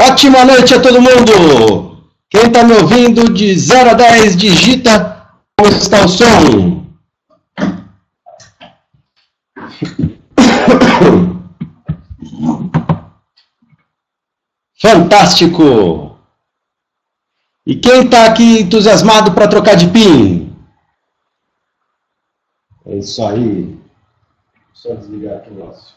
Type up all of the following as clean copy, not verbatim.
Ótima noite a todo mundo! Quem está me ouvindo de 0 a 10, digita como está o som. Fantástico! E quem está aqui entusiasmado para trocar de PIN? É isso aí. Só desligar aqui o negócio.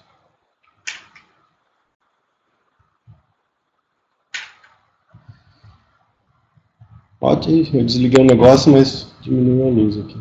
Pode, eu desliguei o negócio, mas diminuiu a luz aqui.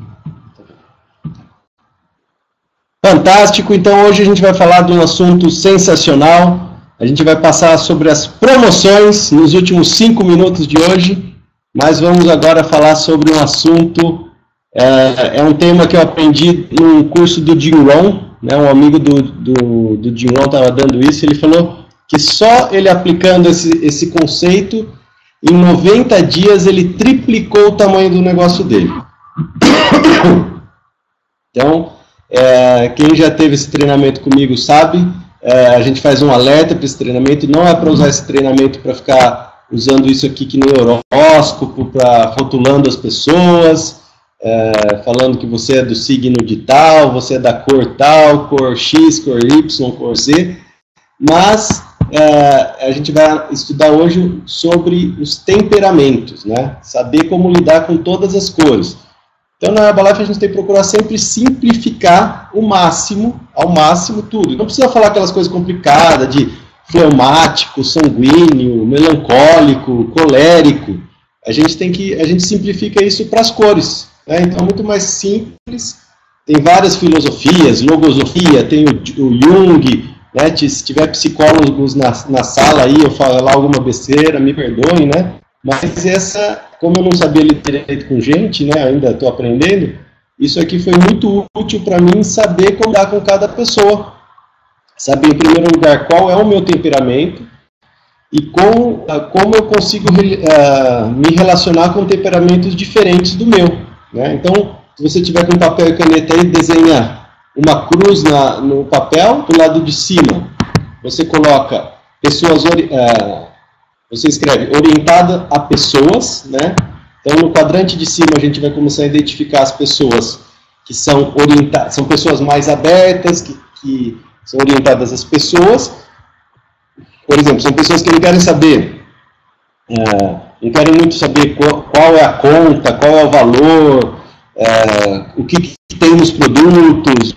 Fantástico, então hoje a gente vai falar de um assunto sensacional. A gente vai passar sobre as promoções nos últimos 5 minutos de hoje, mas vamos agora falar sobre um assunto, é um tema que eu aprendi num curso do Jim Rohn, né, um amigo do Jim Rohn estava dando isso, ele falou que só ele aplicando esse conceito, em 90 dias ele triplicou o tamanho do negócio dele. Então, quem já teve esse treinamento comigo sabe, a gente faz um alerta para esse treinamento, não é para usar esse treinamento para ficar usando isso aqui que nem horóscopo, para rotulando as pessoas, falando que você é do signo de tal, você é da cor tal, cor X, cor Y, cor Z, mas a gente vai estudar hoje sobre os temperamentos, né? Saber como lidar com todas as cores. Então, na Herbalife, a gente tem que procurar sempre simplificar ao máximo tudo. Não precisa falar aquelas coisas complicadas de fleumático, sanguíneo, melancólico, colérico. A gente simplifica isso para as cores, né? Então, é muito mais simples. Tem várias filosofias, logosofia, tem o Jung, né? Se tiver psicólogos na sala aí, eu falar alguma besteira, me perdoem, né? Mas como eu não sabia lidar direito com gente, né, ainda estou aprendendo, isso aqui foi muito útil para mim saber como lidar com cada pessoa. Saber, em primeiro lugar, qual é o meu temperamento e como eu consigo me relacionar com temperamentos diferentes do meu, né? Então, se você tiver com papel e caneta aí, desenha uma cruz no papel, do lado de cima, você coloca pessoas... Você escreve orientada a pessoas, né? Então, no quadrante de cima, a gente vai começar a identificar as pessoas que são orientadas, são pessoas mais abertas, que são orientadas às pessoas. Por exemplo, são pessoas que não querem saber, não querem muito saber qual é a conta, qual é o valor, o que tem nos produtos,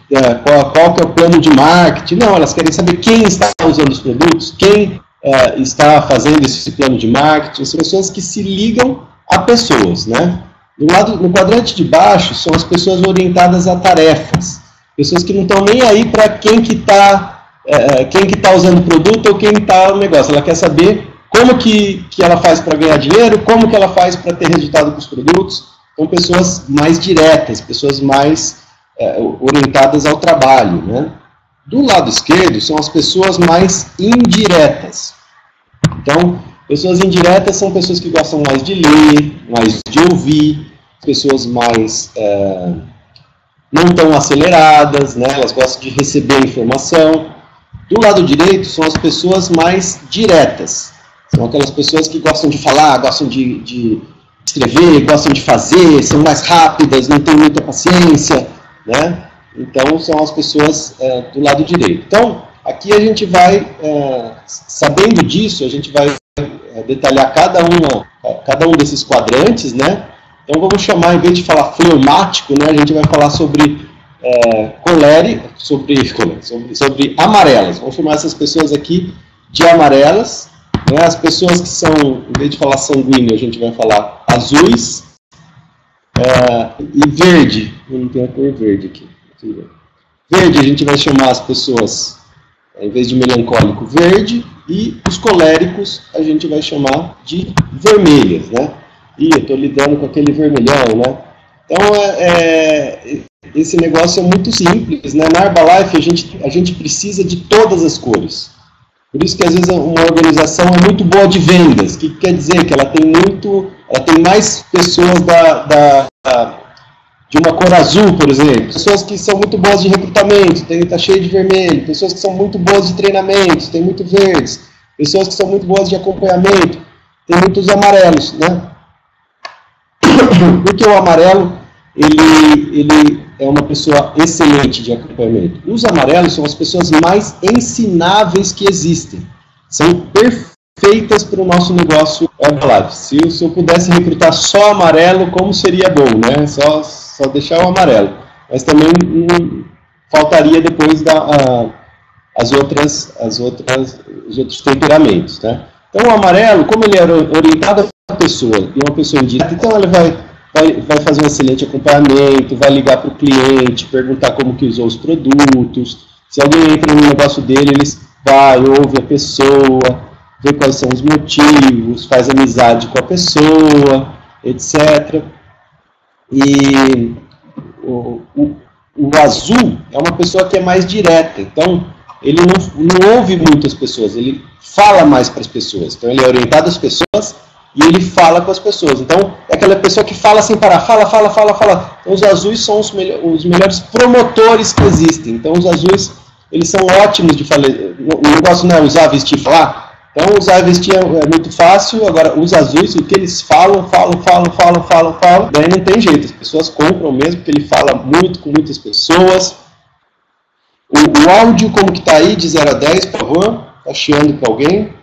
qual que é o plano de marketing. Não, elas querem saber quem está usando os produtos, quem está fazendo esse plano de marketing. São pessoas que se ligam a pessoas, né? No quadrante de baixo são as pessoas orientadas a tarefas, pessoas que não estão nem aí para quem que tá usando o produto ou quem está no negócio. Ela quer saber como que ela faz para ganhar dinheiro, como que ela faz para ter resultado com os produtos. São pessoas mais diretas, pessoas mais orientadas ao trabalho, né? Do lado esquerdo são as pessoas mais indiretas. Então, pessoas indiretas são pessoas que gostam mais de ler, mais de ouvir, pessoas mais não tão aceleradas, né? Elas gostam de receber informação. Do lado direito são as pessoas mais diretas. São aquelas pessoas que gostam de falar, gostam de escrever, gostam de fazer, são mais rápidas, não têm muita paciência, né? Então, são as pessoas do lado direito. Então, aqui a gente vai, sabendo disso, a gente vai detalhar cada um desses quadrantes, né? Então, vamos chamar, em vez de falar fleumático, né, a gente vai falar sobre colérico, sobre amarelas. Vamos chamar essas pessoas aqui de amarelas, né? As pessoas que são, em vez de falar sanguíneo, a gente vai falar azuis, e verde. Eu não tenho a cor verde aqui. Verde a gente vai chamar as pessoas, em vez de melancólico, verde, e os coléricos a gente vai chamar de vermelhas, né? E eu estou lidando com aquele vermelhão, né? Então, esse negócio é muito simples, né? Na Herbalife a gente precisa de todas as cores. Por isso que às vezes uma organização é muito boa de vendas, que quer dizer que ela tem mais pessoas de uma cor azul, por exemplo, pessoas que são muito boas de recrutamento, está cheio de vermelho, pessoas que são muito boas de treinamento, tem muito verdes, Pessoas que são muito boas de acompanhamento, tem muitos amarelos, né? Porque o amarelo, ele é uma pessoa excelente de acompanhamento. Os amarelos são as pessoas mais ensináveis que existem. São perfeitas para o nosso negócio Herbalife. Se eu pudesse recrutar só amarelo, como seria bom, né? Só deixar o amarelo. Mas também faltaria depois os outros temperamentos, né? Então o amarelo, como ele é orientado à pessoa, e uma pessoa indireta, então ele vai fazer um excelente acompanhamento, vai ligar para o cliente, perguntar como que usou os produtos. Se alguém entra no negócio dele, ele vai, ouve a pessoa, vê quais são os motivos, faz amizade com a pessoa, etc. E o azul é uma pessoa que é mais direta, então ele não ouve muitas pessoas, ele fala mais para as pessoas. Então ele é orientado às pessoas e ele fala com as pessoas. Então é aquela pessoa que fala sem parar, fala. Então os azuis são os melhores promotores que existem. Então os azuis, eles são ótimos de falar. O negócio não é usar, vestir, falar. Então usar e vestir é muito fácil. Agora os azuis, o que eles falam, daí não tem jeito. As pessoas compram mesmo, porque ele fala muito com muitas pessoas. O áudio, como que está aí, de 0 a 10, por favor? Está chiando para alguém?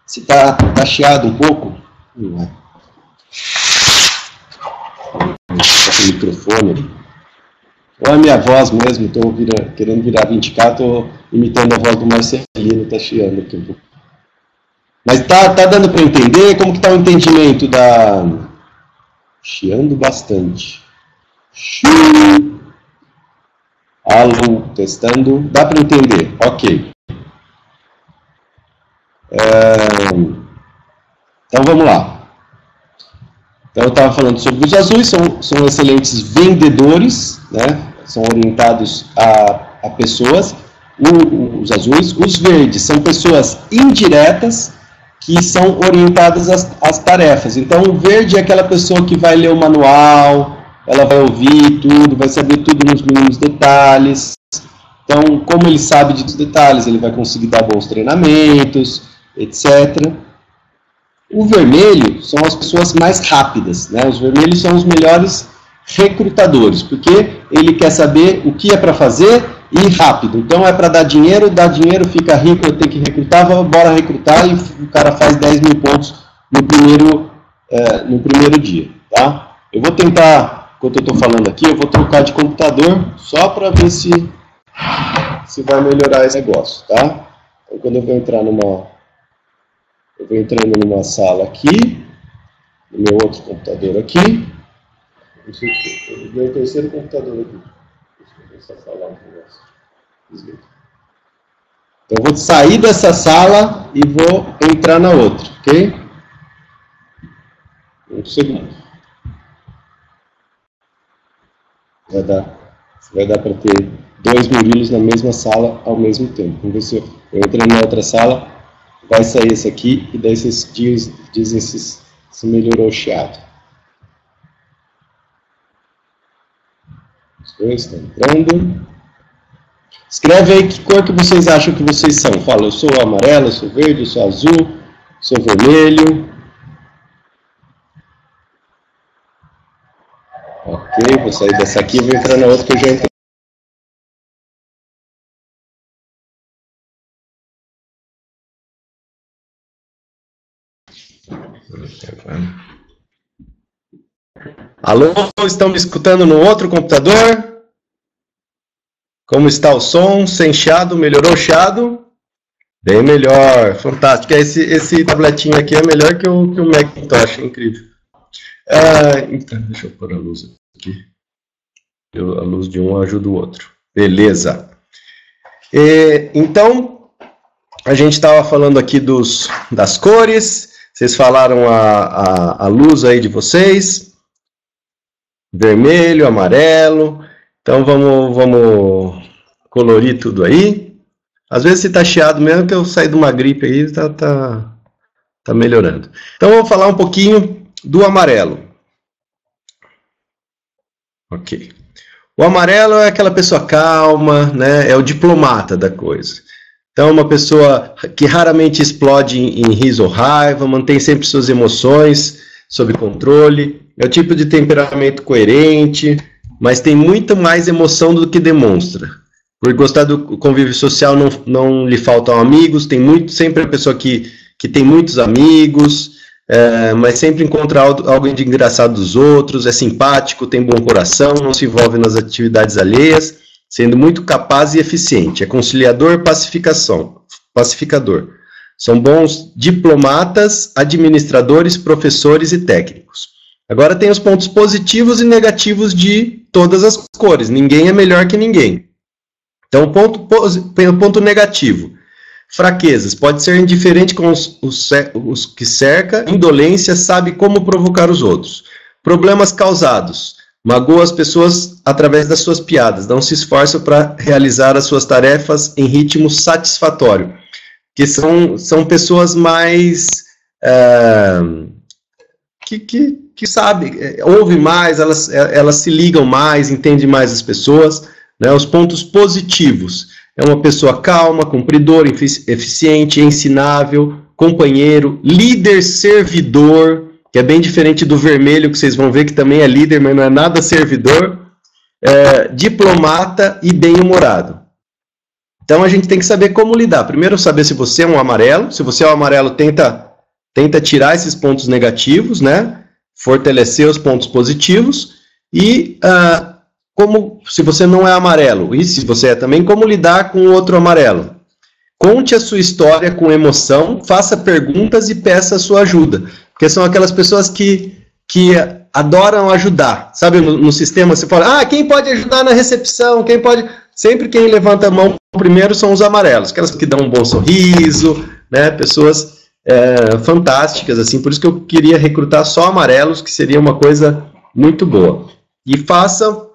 Se está chiado um pouco? Não é. Está com o microfone ali. Ou é a minha voz mesmo, estou querendo virar 20K, estou imitando a voz do Marcelino, está chiando aqui um pouco. Mas tá dando para entender? Como que está o entendimento da... Chiando bastante. Alô, testando. Dá para entender? Ok. Então vamos lá. Então eu estava falando sobre os azuis, são excelentes vendedores, né? São orientados a pessoas. Os azuis. Os verdes são pessoas indiretas que são orientadas às tarefas. Então o verde é aquela pessoa que vai ler o manual, ela vai ouvir tudo, vai saber tudo nos mínimos detalhes. Então, como ele sabe dos detalhes, ele vai conseguir dar bons treinamentos, etc. O vermelho são as pessoas mais rápidas, né? Os vermelhos são os melhores recrutadores, porque ele quer saber o que é para fazer e rápido. Então é para dar dinheiro, fica rico, eu tenho que recrutar, bora recrutar, e o cara faz 10 mil pontos no primeiro dia, tá? Eu vou tentar, enquanto eu estou falando aqui, eu vou trocar de computador só para ver se vai melhorar esse negócio, tá? Então quando eu vou entrando numa sala aqui, no meu outro computador aqui, eu vou o terceiro computador aqui. Deixa eu começar a falar um negócio. Então eu vou sair dessa sala e vou entrar na outra, ok? Um segundo. Vai dar para ter 2 meninos na mesma sala ao mesmo tempo. Vamos ver se eu entrando na outra sala, vai sair esse aqui, e daí vocês dizem se melhorou o chiado. Os dois estão entrando. Escreve aí que cor que vocês acham que vocês são. Fala, eu sou amarelo, eu sou verde, eu sou azul, sou vermelho. Ok, vou sair dessa aqui e vou entrar na outra que eu já entrei. Alô, estão me escutando no outro computador? Como está o som? Sem chiado? Melhorou o chiado? Bem melhor, fantástico. Esse tabletinho aqui é melhor que o Macintosh, é incrível. Então, deixa eu pôr a luz aqui. A luz de um ajuda o outro. Beleza. Então, a gente estava falando aqui das cores. Vocês falaram a luz aí de vocês. Vermelho, amarelo. Então, vamos colorir tudo aí. Às vezes, se tá chiado mesmo, que eu saí de uma gripe aí, tá melhorando. Então, vou falar um pouquinho do amarelo. Ok. O amarelo é aquela pessoa calma, né? É o diplomata da coisa. Então, uma pessoa que raramente explode em riso ou raiva, mantém sempre suas emoções sob controle, é o tipo de temperamento coerente, mas tem muito mais emoção do que demonstra. Por gostar do convívio social, não lhe faltam amigos, sempre a pessoa que tem muitos amigos, mas sempre encontra algo de engraçado dos outros, é simpático, tem bom coração, não se envolve nas atividades alheias, sendo muito capaz e eficiente. É conciliador, pacificador. São bons diplomatas, administradores, professores e técnicos. Agora tem os pontos positivos e negativos de todas as cores. Ninguém é melhor que ninguém. Então, o ponto negativo. Fraquezas. Pode ser indiferente com os que cerca. Indolência. Sabe como provocar os outros. Problemas causados. Magoa as pessoas através das suas piadas. Não se esforça para realizar as suas tarefas em ritmo satisfatório. Que são pessoas mais... que sabem, ouvem mais, elas se ligam mais, entendem mais as pessoas, né? Os pontos positivos, é uma pessoa calma, cumpridora, eficiente, ensinável, companheiro, líder, servidor, que é bem diferente do vermelho, que vocês vão ver que também é líder, mas não é nada servidor, diplomata e bem-humorado. Então a gente tem que saber como lidar. Primeiro saber se você é um amarelo, se você é um amarelo, tenta tirar esses pontos negativos, né? Fortalecer os pontos positivos e se você não é amarelo, e se você é também, como lidar com outro amarelo. Conte a sua história com emoção, faça perguntas e peça a sua ajuda, porque são aquelas pessoas que adoram ajudar, sabe, no sistema você fala, quem pode ajudar na recepção, sempre quem levanta a mão primeiro são os amarelos, aquelas que dão um bom sorriso, né, pessoas fantásticas, assim, por isso que eu queria recrutar só amarelos, que seria uma coisa muito boa. E faça,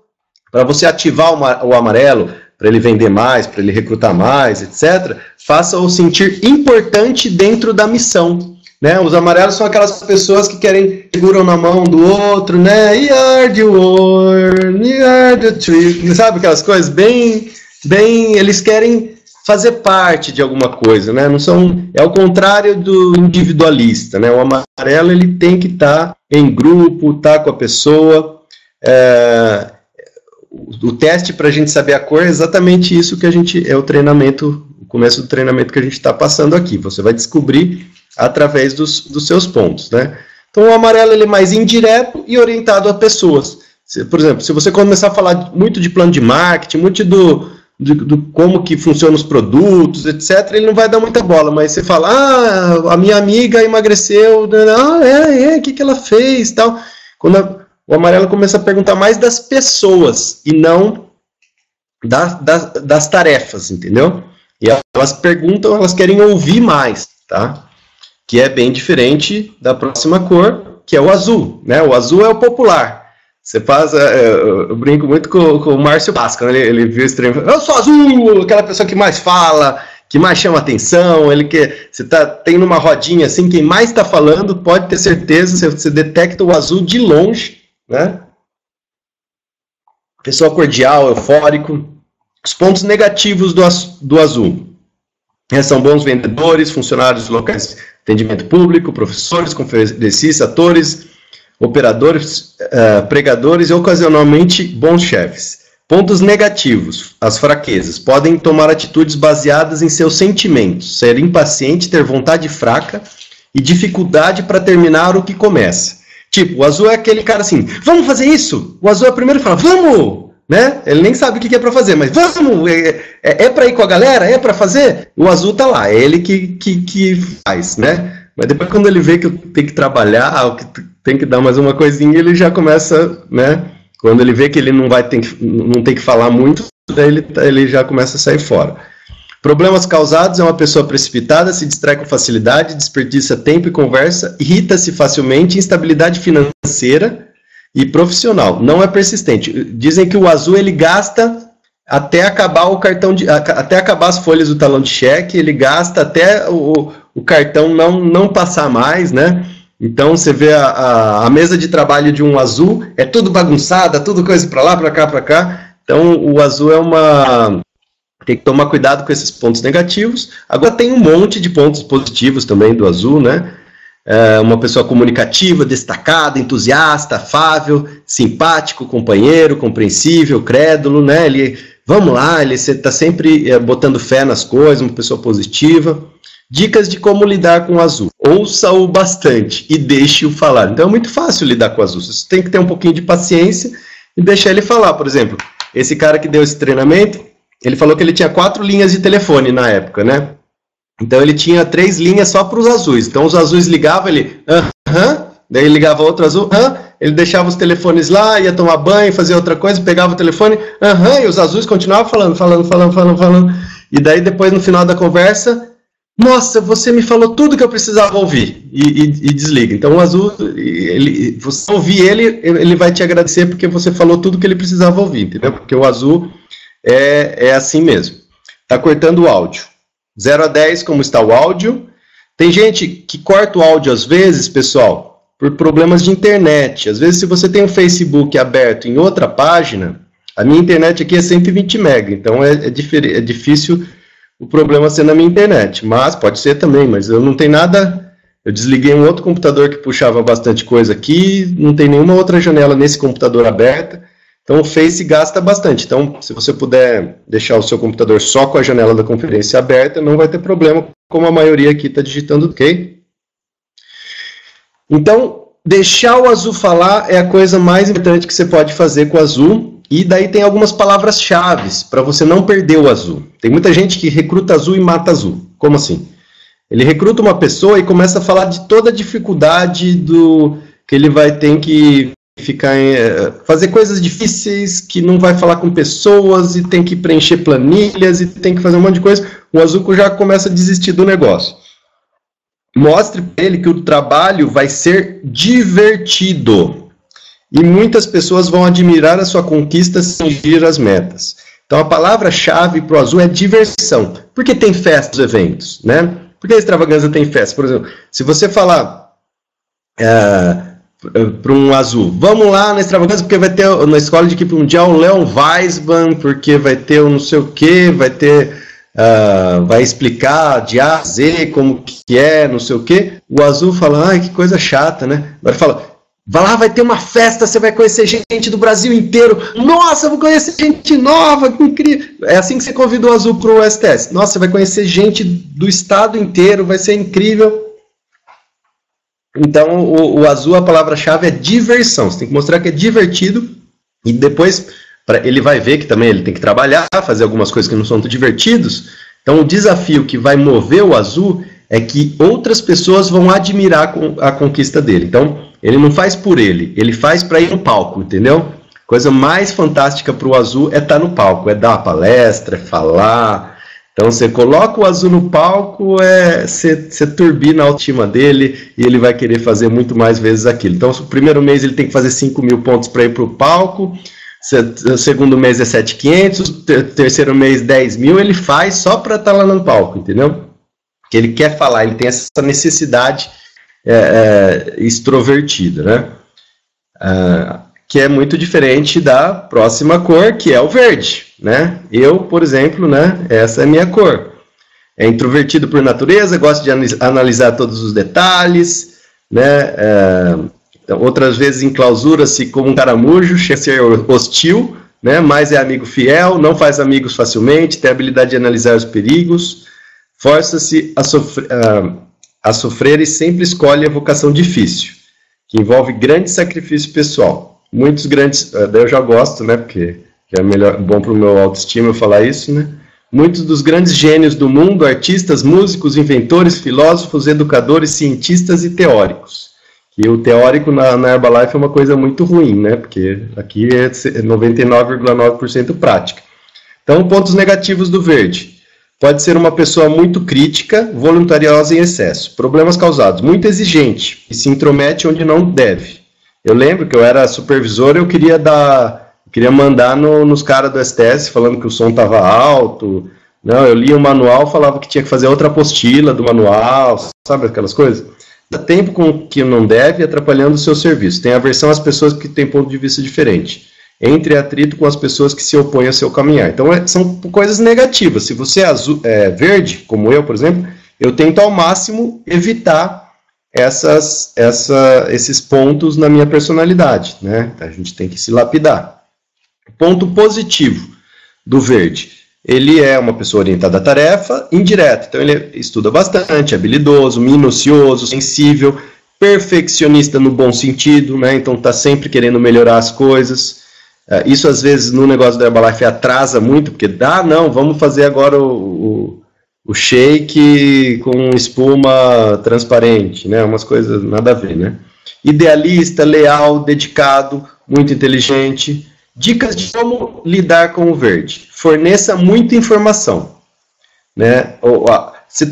para você ativar o amarelo, para ele vender mais, para ele recrutar mais, etc., faça-o sentir importante dentro da missão, né? Os amarelos são aquelas pessoas que seguram na mão do outro, né? You are the world, you are the tree, sabe aquelas coisas bem, eles querem fazer parte de alguma coisa, né? É o contrário do individualista, né? O amarelo, ele tem que estar em grupo, estar com a pessoa. O teste para a gente saber a cor é exatamente isso que o começo do treinamento que a gente está passando aqui. Você vai descobrir através dos seus pontos, né? Então, o amarelo, ele é mais indireto e orientado a pessoas. Por exemplo, se você começar a falar muito de plano de marketing, muito do como que funcionam os produtos, etc., ele não vai dar muita bola, mas você fala, a minha amiga emagreceu, o que ela fez, tal. Quando o amarelo começa a perguntar mais das pessoas, e não das tarefas, entendeu? E elas perguntam, elas querem ouvir mais, tá? Que é bem diferente da próxima cor, que é o azul, né? O azul é o popular. Você faz, eu brinco muito com o Márcio Basca, né? Ele viu esse treino, eu sou azul, aquela pessoa que mais fala, que mais chama atenção, você tem numa rodinha assim, quem mais está falando, pode ter certeza, você detecta o azul de longe, né? Pessoa cordial, eufórico. Os pontos negativos do azul. São bons vendedores, funcionários locais de atendimento público, professores, conferencistas, atores, operadores, pregadores e ocasionalmente bons chefes. Pontos negativos, as fraquezas. Podem tomar atitudes baseadas em seus sentimentos, ser impaciente, ter vontade fraca e dificuldade para terminar o que começa. Tipo, o azul é aquele cara assim, vamos fazer isso? O azul é o primeiro que fala, vamos! Né? Ele nem sabe o que é para fazer, mas vamos! É para ir com a galera? É para fazer? O azul tá lá, é ele que faz, né? Mas depois quando ele vê que tem que trabalhar, que tem que dar mais uma coisinha, ele já começa, né? Quando ele vê que ele não tem que falar muito, daí ele já começa a sair fora. Problemas causados é uma pessoa precipitada, se distrai com facilidade, desperdiça tempo e conversa, irrita-se facilmente, instabilidade financeira e profissional. Não é persistente. Dizem que o azul ele gasta até acabar até acabar as folhas do talão de cheque, ele gasta até o cartão não passar mais, né? Então você vê a mesa de trabalho de um azul, é tudo bagunçada, tudo coisa para lá, para cá, para cá. Então o azul é Tem que tomar cuidado com esses pontos negativos. Agora tem um monte de pontos positivos também do azul, né? Uma pessoa comunicativa, destacada, entusiasta, afável, simpático, companheiro, compreensível, crédulo, né? Vamos lá, ele está sempre botando fé nas coisas, uma pessoa positiva. Dicas de como lidar com o azul. Ouça-o bastante e deixe-o falar. Então é muito fácil lidar com o azul. Você tem que ter um pouquinho de paciência e deixar ele falar. Por exemplo, esse cara que deu esse treinamento, ele falou que ele tinha 4 linhas de telefone na época, né? Então ele tinha 3 linhas só para os azuis. Então os azuis ligavam, ele... Daí ele ligava outro azul, ele deixava os telefones lá, ia tomar banho, fazia outra coisa, pegava o telefone, e os azuis continuavam falando. E daí depois no final da conversa, nossa, você me falou tudo que eu precisava ouvir, e desliga. Então o azul, você ouvir ele vai te agradecer porque você falou tudo que ele precisava ouvir, entendeu? Porque o azul é assim mesmo. Tá cortando o áudio. 0 a 10, como está o áudio? Tem gente que corta o áudio às vezes, pessoal, por problemas de internet. Às vezes, se você tem um Facebook aberto em outra página, a minha internet aqui é 120 MB, então é difícil o problema ser na minha internet. Mas pode ser também, mas eu não tenho nada... Eu desliguei um outro computador que puxava bastante coisa aqui, não tem nenhuma outra janela nesse computador aberta, então o Face gasta bastante. Então, se você puder deixar o seu computador só com a janela da conferência aberta, não vai ter problema, como a maioria aqui está digitando, ok? Então, deixar o azul falar é a coisa mais importante que você pode fazer com o azul. E daí tem algumas palavras-chave para você não perder o azul. Tem muita gente que recruta azul e mata azul. Como assim? Ele recruta uma pessoa e começa a falar de toda a dificuldade que ele vai ter que fazer coisas difíceis, que não vai falar com pessoas, e tem que preencher planilhas, e tem que fazer um monte de coisa. O azul já começa a desistir do negócio. Mostre para ele que o trabalho vai ser divertido. E muitas pessoas vão admirar a sua conquista sem atingir as metas. Então a palavra-chave para o azul é diversão. Por que tem festas, eventos, né? Por que a extravagância tem festa? Por exemplo, se você falar para um azul, vamos lá na extravagância porque vai ter na escola de equipe mundial o Leon Weisman, porque vai ter o não sei o que, vai ter... vai explicar de A a Z como que é, não sei o que. O azul fala, ai, que coisa chata, né? Agora fala, vai lá, vai ter uma festa, você vai conhecer gente do Brasil inteiro. Nossa, eu vou conhecer gente nova, que incrível. É assim que você convida o azul para o STS. Nossa, você vai conhecer gente do estado inteiro, vai ser incrível. Então, o azul, a palavra-chave é diversão. Você tem que mostrar que é divertido e depois... ele vai ver que também ele tem que trabalhar, fazer algumas coisas que não são tão divertidos. Então o desafio que vai mover o azul é que outras pessoas vão admirar a conquista dele. Então ele não faz por ele faz para ir no palco, entendeu? Coisa mais fantástica para o azul é estar no palco, é dar uma palestra, é falar. Então você coloca o azul no palco, você turbina a autoestima dele e ele vai querer fazer muito mais vezes aquilo. Então o primeiro mês ele tem que fazer 5.000 pontos para ir para o palco. O segundo mês é 7.500, o terceiro mês 10.000, ele faz só para estar lá no palco, entendeu? Que ele quer falar, ele tem essa necessidade extrovertida, né? Que é muito diferente da próxima cor, que é o verde, né? Eu, por exemplo, né? Essa é a minha cor. É introvertido por natureza, gosta de analisar todos os detalhes, né? Então, outras vezes enclausura-se como um caramujo, chega a ser hostil, né, mas é amigo fiel, não faz amigos facilmente, tem a habilidade de analisar os perigos, força-se a sofrer e sempre escolhe a vocação difícil, que envolve grande sacrifício pessoal. Muitos grandes, daí eu já gosto, né, porque é bom para o meu autoestima eu falar isso, né? Muitos dos grandes gênios do mundo, artistas, músicos, inventores, filósofos, educadores, cientistas e teóricos. E o teórico na Herbalife é uma coisa muito ruim, né? Porque aqui é 99,9% prática. Então, pontos negativos do verde. Pode ser uma pessoa muito crítica, voluntariosa em excesso. Problemas causados. Muito exigente e se intromete onde não deve. Eu lembro que eu era supervisor e eu queria mandar nos caras do STS falando que o som estava alto. Não, eu lia o manual, falava que tinha que fazer outra apostila do manual, sabe aquelas coisas? Tempo com que não deve, atrapalhando o seu serviço. Tem aversão às pessoas que têm ponto de vista diferente. entre atrito com as pessoas que se opõem ao seu caminhar. Então, são coisas negativas. Se você é verde, como eu, por exemplo, eu tento ao máximo evitar esses pontos na minha personalidade, né? A gente tem que se lapidar. Ponto positivo do verde. Ele é uma pessoa orientada à tarefa, indireta. Então, ele estuda bastante, é habilidoso, minucioso, sensível, perfeccionista no bom sentido, né? Então, está sempre querendo melhorar as coisas. Isso, às vezes, no negócio da Herbalife atrasa muito, porque não, vamos fazer agora o shake com espuma transparente, né? Umas coisas nada a ver, né? Idealista, leal, dedicado, muito inteligente. Dicas de como lidar com o verde. Forneça muita informação, né? Você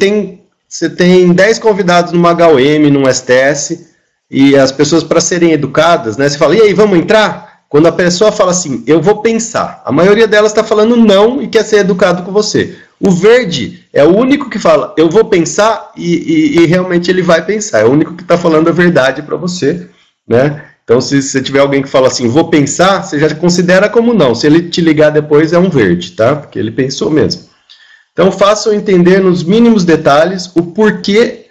tem 10 convidados numa HOM, num STS, e as pessoas, para serem educadas, né? Você fala, e aí, vamos entrar? Quando a pessoa fala assim, eu vou pensar, a maioria delas está falando não e quer ser educado com você. O verde é o único que fala, eu vou pensar e realmente ele vai pensar. É o único que está falando a verdade para você, né? Então, se você tiver alguém que fala assim, vou pensar, você já considera como não. Se ele te ligar depois, é um verde, tá? Porque ele pensou mesmo. Então, façam entender nos mínimos detalhes o porquê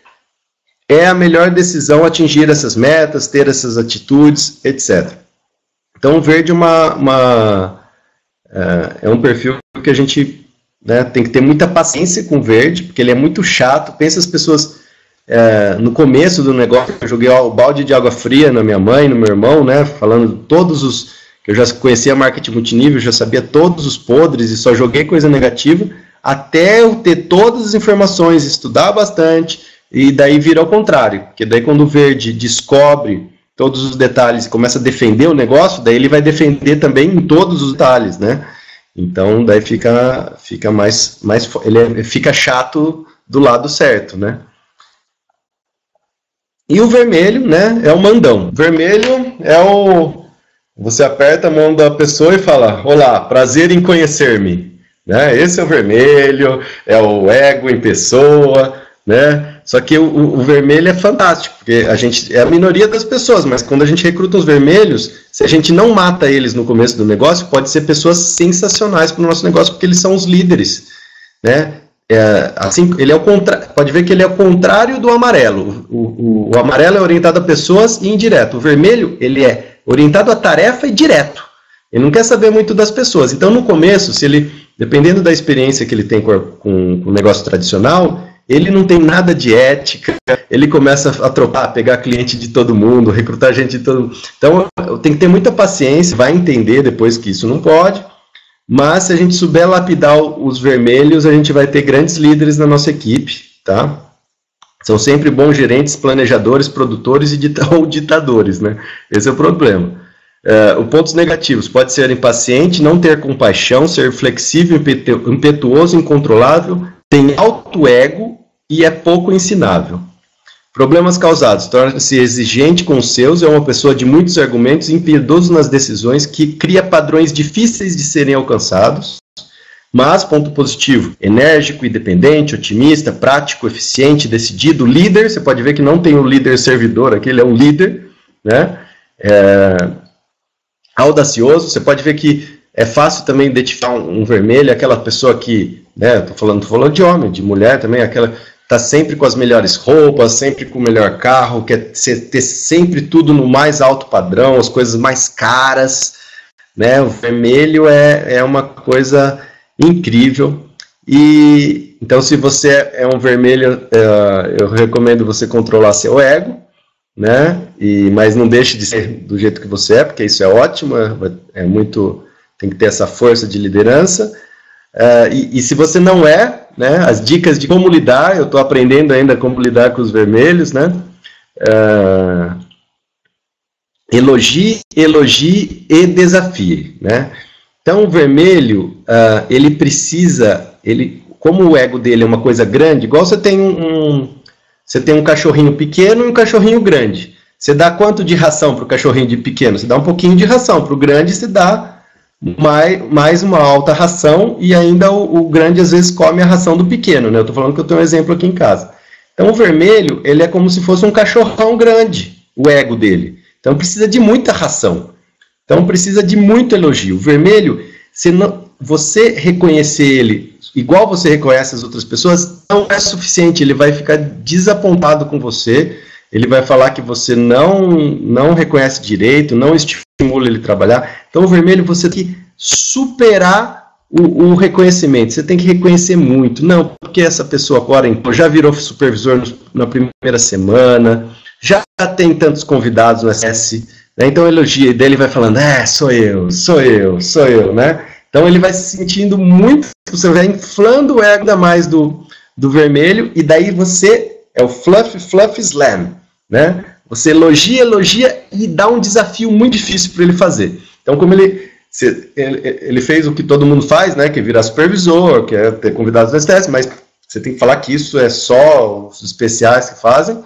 é a melhor decisão atingir essas metas, ter essas atitudes, etc. Então, o verde é um perfil que a gente, né, tem que ter muita paciência com o verde, porque ele é muito chato. Pensa as pessoas, no começo do negócio, eu joguei o balde de água fria na minha mãe, no meu irmão, né, falando todos os, que eu já conhecia marketing multinível, já sabia todos os podres e só joguei coisa negativa, até eu ter todas as informações, estudar bastante, e daí vira ao contrário, porque daí quando o verde descobre todos os detalhes e começa a defender o negócio, daí ele vai defender também em todos os detalhes, né? Então, daí fica fica chato do lado certo, né? E o vermelho, né, é o mandão. O vermelho é você aperta a mão da pessoa e fala, olá, prazer em conhecer-me. Né? Esse é o vermelho, é o ego em pessoa, né? Só que o vermelho é fantástico, porque a gente é a minoria das pessoas, mas quando a gente recruta os vermelhos, se a gente não mata eles no começo do negócio, pode ser pessoas sensacionais para o nosso negócio, porque eles são os líderes, né? Assim, ele é o pode ver que ele é o contrário do amarelo. O amarelo é orientado a pessoas e indireto. O vermelho, ele é orientado a tarefa e direto. Ele não quer saber muito das pessoas. Então, no começo, se ele, dependendo da experiência que ele tem com o negócio tradicional, ele não tem nada de ética, ele começa a trocar, pegar cliente de todo mundo, recrutar gente de todo mundo. Então, tem que ter muita paciência, vai entender depois que isso não pode, mas se a gente souber lapidar os vermelhos, a gente vai ter grandes líderes na nossa equipe, tá? São sempre bons gerentes, planejadores, produtores ou ditadores, né? Esse é o problema. Os pontos negativos, pode ser impaciente, não ter compaixão, ser flexível, impetuoso, incontrolável, tem alto ego e é pouco ensinável. Problemas causados, torna-se exigente com os seus, é uma pessoa de muitos argumentos, impiedoso nas decisões, que cria padrões difíceis de serem alcançados, mas, ponto positivo, enérgico, independente, otimista, prático, eficiente, decidido, líder, você pode ver que não tem um líder servidor aqui, ele é um líder, né? Audacioso, você pode ver que é fácil também identificar um vermelho, aquela pessoa que, né, tô falando de homem, de mulher também, aquela tá sempre com as melhores roupas, sempre com o melhor carro, quer ter sempre tudo no mais alto padrão, as coisas mais caras, né? O vermelho é uma coisa incrível. E então, se você é um vermelho, eu recomendo você controlar seu ego, né? Mas não deixe de ser do jeito que você é, porque isso é ótimo, tem que ter essa força de liderança. E se você não é, né, as dicas de como lidar, eu estou aprendendo ainda como lidar com os vermelhos, né? Elogie e desafie, né? Então, o vermelho, ele precisa, como o ego dele é uma coisa grande, igual você tem um cachorrinho pequeno e um cachorrinho grande. Você dá quanto de ração para o cachorrinho de pequeno? Você dá um pouquinho de ração. Para o grande, você dá mais uma alta ração, e ainda o grande às vezes come a ração do pequeno, né? Eu estou falando que eu tenho um exemplo aqui em casa. Então o vermelho, ele é como se fosse um cachorrão grande, o ego dele. Então precisa de muita ração. Então precisa de muito elogio. O vermelho, você reconhecer ele igual você reconhece as outras pessoas, não é suficiente. Ele vai ficar desapontado com você, ele vai falar que você não reconhece direito, não estimula ele a trabalhar. Então o vermelho você tem que superar o reconhecimento, você tem que reconhecer muito. Não, porque essa pessoa agora já virou supervisor na primeira semana, já tem tantos convidados no SS, né? Então elogia, e daí ele vai falando, sou eu, né? Então ele vai se sentindo muito, você vai inflando o ego ainda mais do vermelho, e daí você, é o fluff slam, né? Você elogia e dá um desafio muito difícil para ele fazer. Então como ele fez o que todo mundo faz, né? Que é virar supervisor, que é ter convidados no STS, mas você tem que falar que isso é só os especiais que fazem,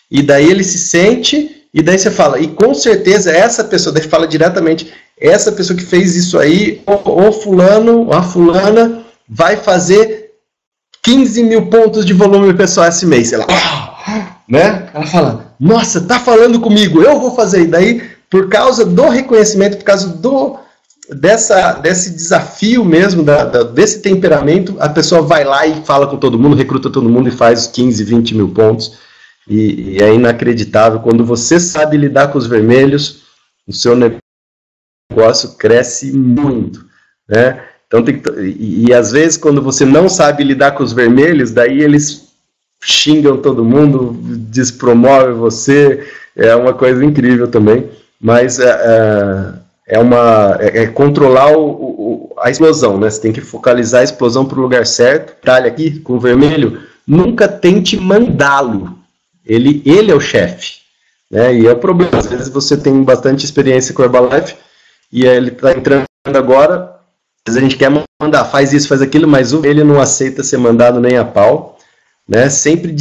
e daí ele se sente, e daí você fala, e com certeza essa pessoa, daí fala diretamente, essa pessoa que fez isso aí, o fulano, ou a fulana, vai fazer 15 mil pontos de volume pessoal esse mês, sei lá, né? Ela fala, nossa, tá falando comigo, eu vou fazer, e daí, por causa do reconhecimento, por causa desse desafio mesmo, desse temperamento, a pessoa vai lá e fala com todo mundo, recruta todo mundo e faz 15, 20 mil pontos, e é inacreditável. Quando você sabe lidar com os vermelhos, o seu negócio cresce muito, né? Então e às vezes quando você não sabe lidar com os vermelhos, daí eles xingam todo mundo, despromovem você, é uma coisa incrível também, mas é controlar a explosão, né? Você tem que focalizar a explosão para o lugar certo. Detalhe aqui, com o vermelho, nunca tente mandá-lo. Ele é o chefe, né? E é o problema. Às vezes você tem bastante experiência com o Herbalife e ele está entrando agora, às vezes a gente quer mandar, faz isso, faz aquilo, mas ele não aceita ser mandado nem a pau, né? Sempre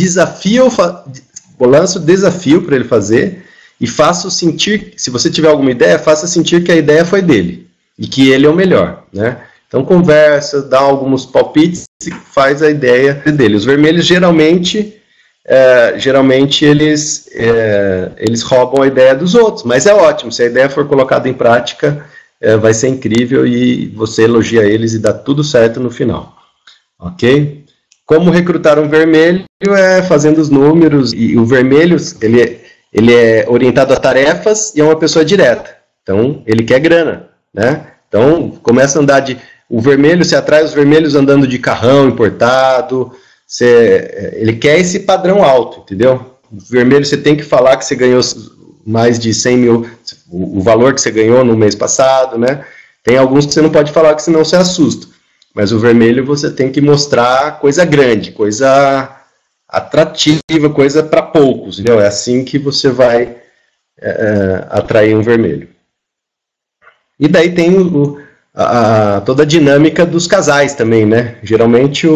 lanço desafio para ele fazer e faço sentir, se você tiver alguma ideia, faça sentir que a ideia foi dele e que ele é o melhor, né? Então conversa, dá alguns palpites e faz a ideia dele. Os vermelhos geralmente eles roubam a ideia dos outros, mas é ótimo, se a ideia for colocada em prática, vai ser incrível e você elogia eles e dá tudo certo no final, ok? Como recrutar um vermelho fazendo os números, e o vermelho, ele é orientado a tarefas e é uma pessoa direta, então ele quer grana, né? Então começa a andar o vermelho, você atrai os vermelhos andando de carrão importado, ele quer esse padrão alto, entendeu? O vermelho você tem que falar que você ganhou mais de 100 mil, o valor que você ganhou no mês passado, né? Tem alguns que você não pode falar, que senão você assusta. Mas o vermelho você tem que mostrar coisa grande, coisa atrativa, coisa para poucos, entendeu? É assim que você vai atrair um vermelho. E daí tem toda a dinâmica dos casais também, né? Geralmente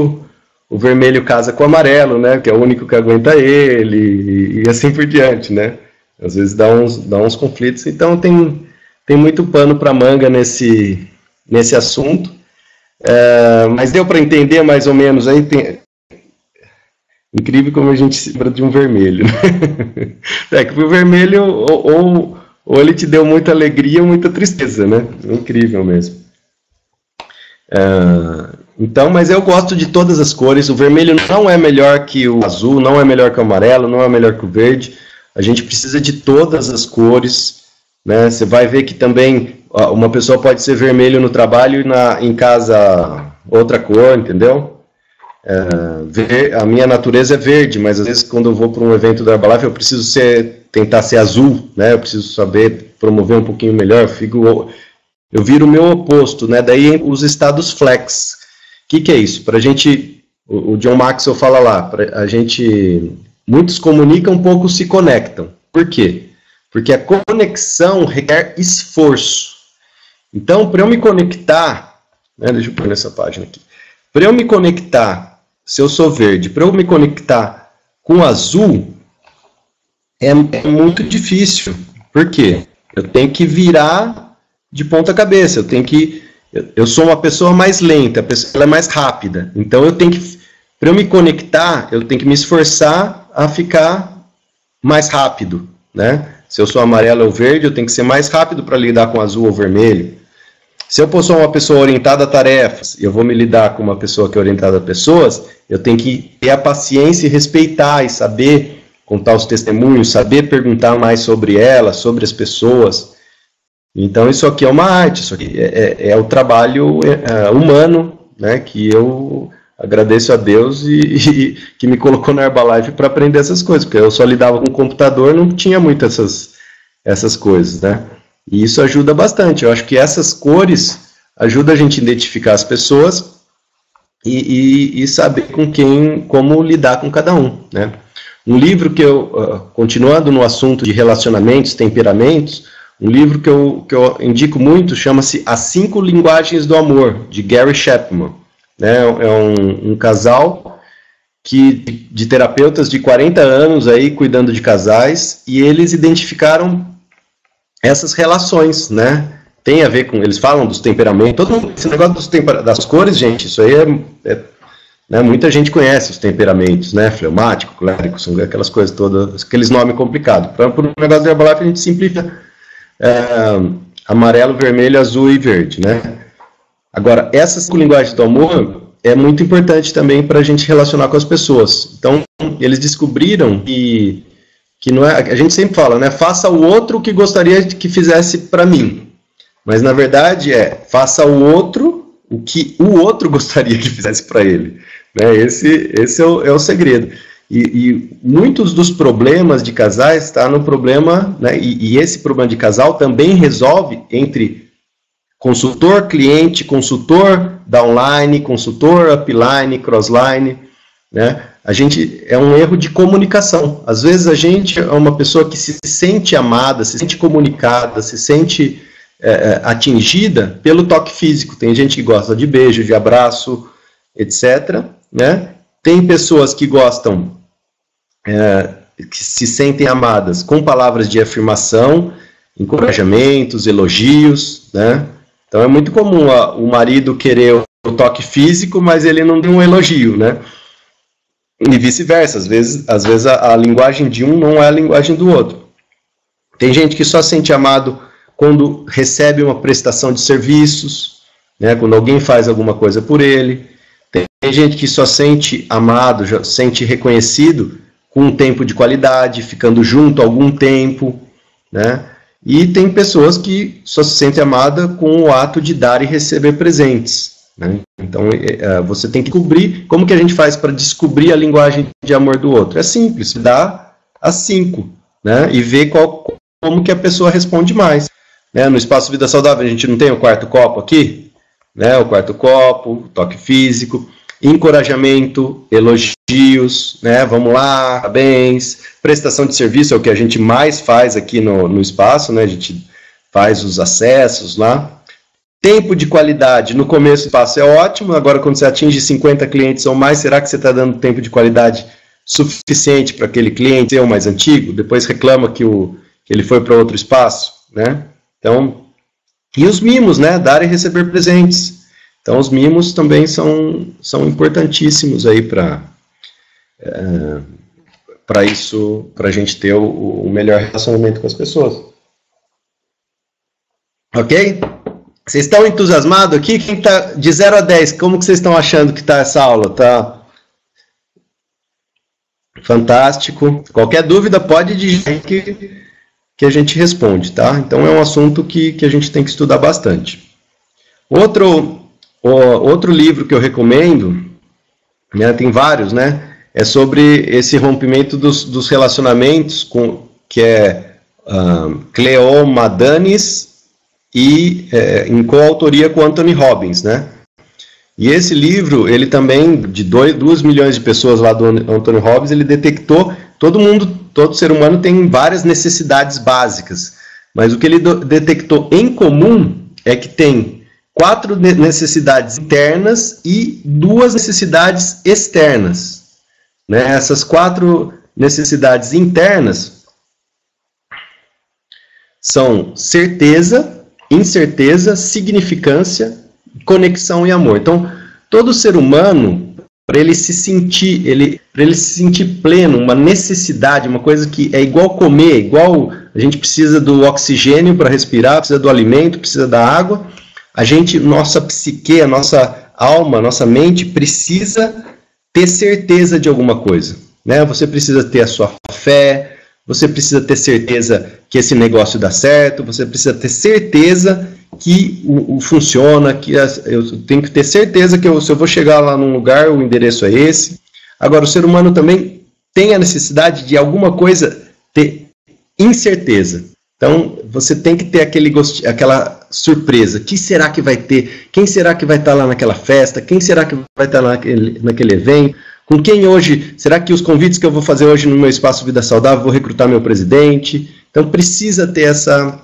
o vermelho casa com o amarelo, né? Que é o único que aguenta ele, e assim por diante, né? Às vezes dá uns conflitos. Então tem muito pano para manga nesse assunto. Mas deu para entender mais ou menos aí. Incrível como a gente se lembra de um vermelho, né? Que o vermelho ou ele te deu muita alegria ou muita tristeza, né? Incrível mesmo. Então, mas eu gosto de todas as cores. O vermelho não é melhor que o azul, não é melhor que o amarelo, não é melhor que o verde. A gente precisa de todas as cores, né? Você vai ver que também uma pessoa pode ser vermelho no trabalho e em casa outra cor, entendeu? A minha natureza é verde, mas às vezes quando eu vou para um evento da Herbalife eu preciso tentar ser azul, né? Eu preciso saber promover um pouquinho melhor. Eu viro o meu oposto, né? Daí os estados flex. O que é isso? Pra gente, o John Maxwell fala lá, muitos comunicam, poucos se conectam. Por quê? Porque a conexão requer esforço. Então, para eu me conectar, né, deixa eu pôr nessa página aqui, para eu me conectar, se eu sou verde, para eu me conectar com azul, é muito difícil. Por quê? Eu tenho que virar de ponta cabeça, eu sou uma pessoa mais lenta, ela é mais rápida, então para eu me conectar, eu tenho que me esforçar a ficar mais rápido, né? Se eu sou amarelo ou verde, eu tenho que ser mais rápido para lidar com azul ou vermelho. Se eu sou uma pessoa orientada a tarefas e eu vou me lidar com uma pessoa que é orientada a pessoas, eu tenho que ter a paciência e respeitar e saber contar os testemunhos, saber perguntar mais sobre ela, sobre as pessoas. Então isso aqui é uma arte, isso aqui é o trabalho humano, né, que eu agradeço a Deus e que me colocou na Herbalife para aprender essas coisas, porque eu só lidava com o computador, não tinha muito essas coisas, né? E isso ajuda bastante. Eu acho que essas cores ajudam a gente a identificar as pessoas e saber como lidar com cada um, né? Um livro que eu, continuando no assunto de relacionamentos, temperamentos, um livro que eu indico muito chama-se As 5 Linguagens do Amor, de Gary Chapman, né? É um casal de terapeutas de 40 anos aí cuidando de casais, e eles identificaram essas relações, né? Tem a ver com, eles falam dos temperamentos, todo mundo, esse negócio das cores, gente, isso aí né, muita gente conhece os temperamentos, né? Fleumático, colérico, são aquelas coisas todas, aqueles nomes complicados. Por um negócio do Herbalife a gente simplifica amarelo, vermelho, azul e verde, né? Agora, essas linguagens do amor é muito importante também para a gente relacionar com as pessoas. Então, eles descobriram que não é, a gente sempre fala, né? Faça o outro o que gostaria que fizesse para mim. Mas, na verdade, faça o outro o que o outro gostaria que fizesse para ele. Né? Esse é o segredo. E muitos dos problemas de casais está no problema, né? E esse problema de casal também resolve entre consultor, cliente, consultor downline, consultor upline, crossline, né? A gente é um erro de comunicação. Às vezes a gente é uma pessoa que se sente amada, se sente comunicada, se sente atingida pelo toque físico. Tem gente que gosta de beijo, de abraço, etc. Né? Tem pessoas que gostam, que se sentem amadas com palavras de afirmação, encorajamentos, elogios, né? Então é muito comum o marido querer o toque físico, mas ele não tem um elogio, né? E vice-versa, às vezes a linguagem de um não é a linguagem do outro. Tem gente que só se sente amado quando recebe uma prestação de serviços, né? Quando alguém faz alguma coisa por ele. Tem gente que só sente amado, já sente reconhecido com um tempo de qualidade, ficando junto algum tempo, né? E tem pessoas que só se sentem amada com o ato de dar e receber presentes, né? Então, você tem que descobrir como que a gente faz para descobrir a linguagem de amor do outro. É simples, dá as 5, né? E ver como que a pessoa responde mais. Né? No Espaço Vida Saudável a gente não tem o quarto copo aqui? Né? O quarto copo, toque físico, encorajamento, elogios, né? Vamos lá, parabéns, prestação de serviço é o que a gente mais faz aqui no espaço, né? A gente faz os acessos lá. Tempo de qualidade, no começo do espaço é ótimo, agora quando você atinge 50 clientes ou mais, será que você está dando tempo de qualidade suficiente para aquele cliente ser o mais antigo? Depois reclama que ele foi para outro espaço, né? Então, e os mimos, né? Dar e receber presentes. Então, os mimos também são importantíssimos aí para isso, para a gente ter o melhor relacionamento com as pessoas. Ok? Vocês estão entusiasmados aqui? Quem tá de 0 a 10, como que vocês estão achando que está essa aula? Tá fantástico. Qualquer dúvida pode dizer que a gente responde, tá? Então é um assunto que a gente tem que estudar bastante. Outro livro que eu recomendo, né, tem vários, né? É sobre esse rompimento dos relacionamentos, que é Cleo Madanes, e em coautoria com Anthony Robbins, né? E esse livro, ele também, de 2 milhões de pessoas lá do Anthony Robbins, ele detectou, todo ser humano tem várias necessidades básicas, mas o que ele detectou em comum é que tem 4 necessidades internas e 2 necessidades externas, né? Essas 4 necessidades internas são certeza, incerteza, significância, conexão e amor. Então, todo ser humano para ele se sentir pleno, uma necessidade, uma coisa que é igual comer, igual a gente precisa do oxigênio para respirar, precisa do alimento, precisa da água, nossa psique, a nossa alma, a nossa mente precisa ter certeza de alguma coisa, né? Você precisa ter a sua fé, você precisa ter certeza que esse negócio dá certo, você precisa ter certeza que funciona, que eu tenho que ter certeza que se eu vou chegar lá num lugar, o endereço é esse. Agora, o ser humano também tem a necessidade de alguma coisa ter incerteza. Então, você tem que ter aquela surpresa. O que será que vai ter? Quem será que vai estar lá naquela festa? Quem será que vai estar lá naquele evento? Com quem hoje? Será que os convites que eu vou fazer hoje no meu Espaço Vida Saudável, vou recrutar meu presidente? Então, precisa ter essa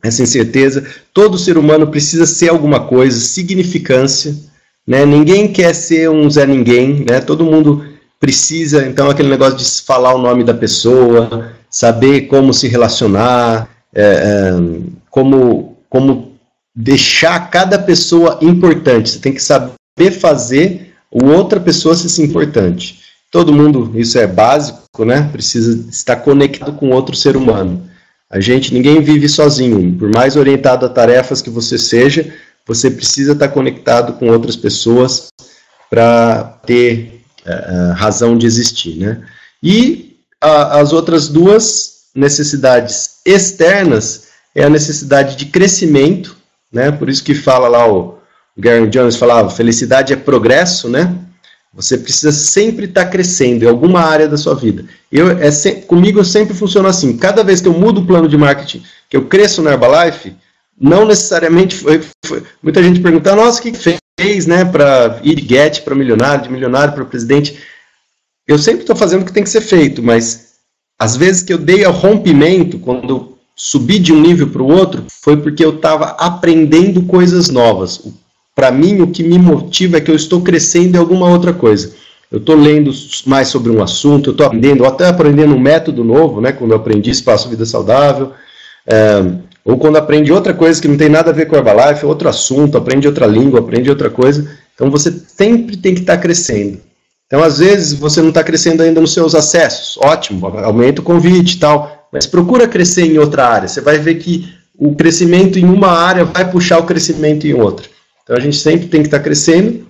incerteza. Todo ser humano precisa ser alguma coisa, significância, né? Ninguém quer ser um Zé Ninguém, né? Todo mundo precisa, então, aquele negócio de falar o nome da pessoa, saber como se relacionar, como deixar cada pessoa importante. Você tem que saber fazer outra pessoa se sentir importante. Todo mundo, isso é básico, né? Precisa estar conectado com outro ser humano. Ninguém vive sozinho. Por mais orientado a tarefas que você seja, você precisa estar conectado com outras pessoas para ter razão de existir, né? E as outras duas necessidades externas é a necessidade de crescimento, né? Por isso que fala lá o Gary Jones falava, felicidade é progresso, né? Você precisa sempre estar crescendo em alguma área da sua vida. Comigo sempre funciona assim. Cada vez que eu mudo o plano de marketing, que eu cresço na Herbalife, não necessariamente foi muita gente pergunta, nossa, o que fez, né, para ir de get para milionário, de milionário para presidente? Eu sempre estou fazendo o que tem que ser feito, mas às vezes que eu dei ao rompimento, quando eu subi de um nível para o outro, foi porque eu estava aprendendo coisas novas. Para mim, o que me motiva é que eu estou crescendo em alguma outra coisa. Eu estou lendo mais sobre um assunto, eu estou aprendendo, ou até aprendendo um método novo, né, quando eu aprendi Espaço Vida Saudável, ou quando aprendi outra coisa que não tem nada a ver com a Herbalife, outro assunto, aprende outra língua, aprende outra coisa. Então, você sempre tem que estar crescendo. Então, às vezes, você não está crescendo ainda nos seus acessos. Ótimo, aumenta o convite e tal, mas procura crescer em outra área. Você vai ver que o crescimento em uma área vai puxar o crescimento em outra. Então, a gente sempre tem que estar crescendo.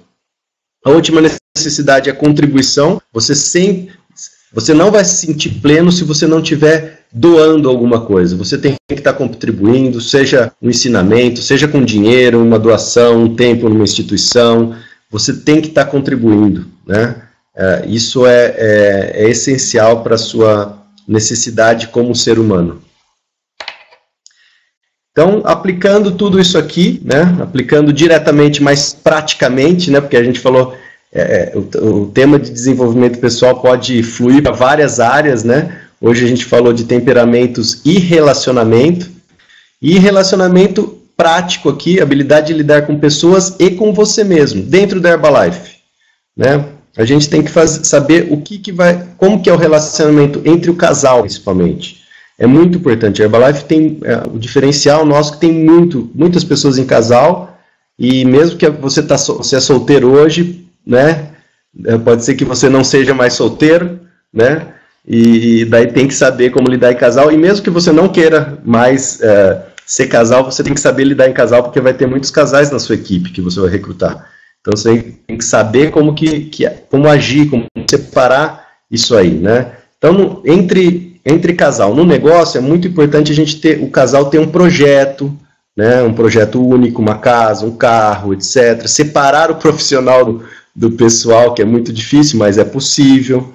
A última necessidade é a contribuição. Você não vai se sentir pleno se você não estiver doando alguma coisa. Você tem que estar contribuindo, seja um ensinamento, seja com dinheiro, uma doação, um tempo numa instituição. Você tem que estar contribuindo, né? Isso é essencial para a sua necessidade como ser humano. Então, aplicando tudo isso aqui, né, aplicando diretamente, mas praticamente, né, porque a gente falou, o tema de desenvolvimento pessoal pode fluir para várias áreas, né? Hoje a gente falou de temperamentos e relacionamento prático aqui, habilidade de lidar com pessoas e com você mesmo, dentro da Herbalife, né? A gente tem que saber como que é o relacionamento entre o casal, principalmente. É muito importante. A Herbalife tem o diferencial nosso que tem muitas pessoas em casal, e mesmo que você é solteiro hoje, né? Pode ser que você não seja mais solteiro, né? E daí tem que saber como lidar em casal, e mesmo que você não queira mais ser casal, você tem que saber lidar em casal, porque vai ter muitos casais na sua equipe que você vai recrutar. Então você tem que saber como agir, como separar isso aí, né? Então, entre casal, no negócio é muito importante o casal ter um projeto, né? Um projeto único, uma casa, um carro, etc. Separar o profissional do pessoal, que é muito difícil, mas é possível.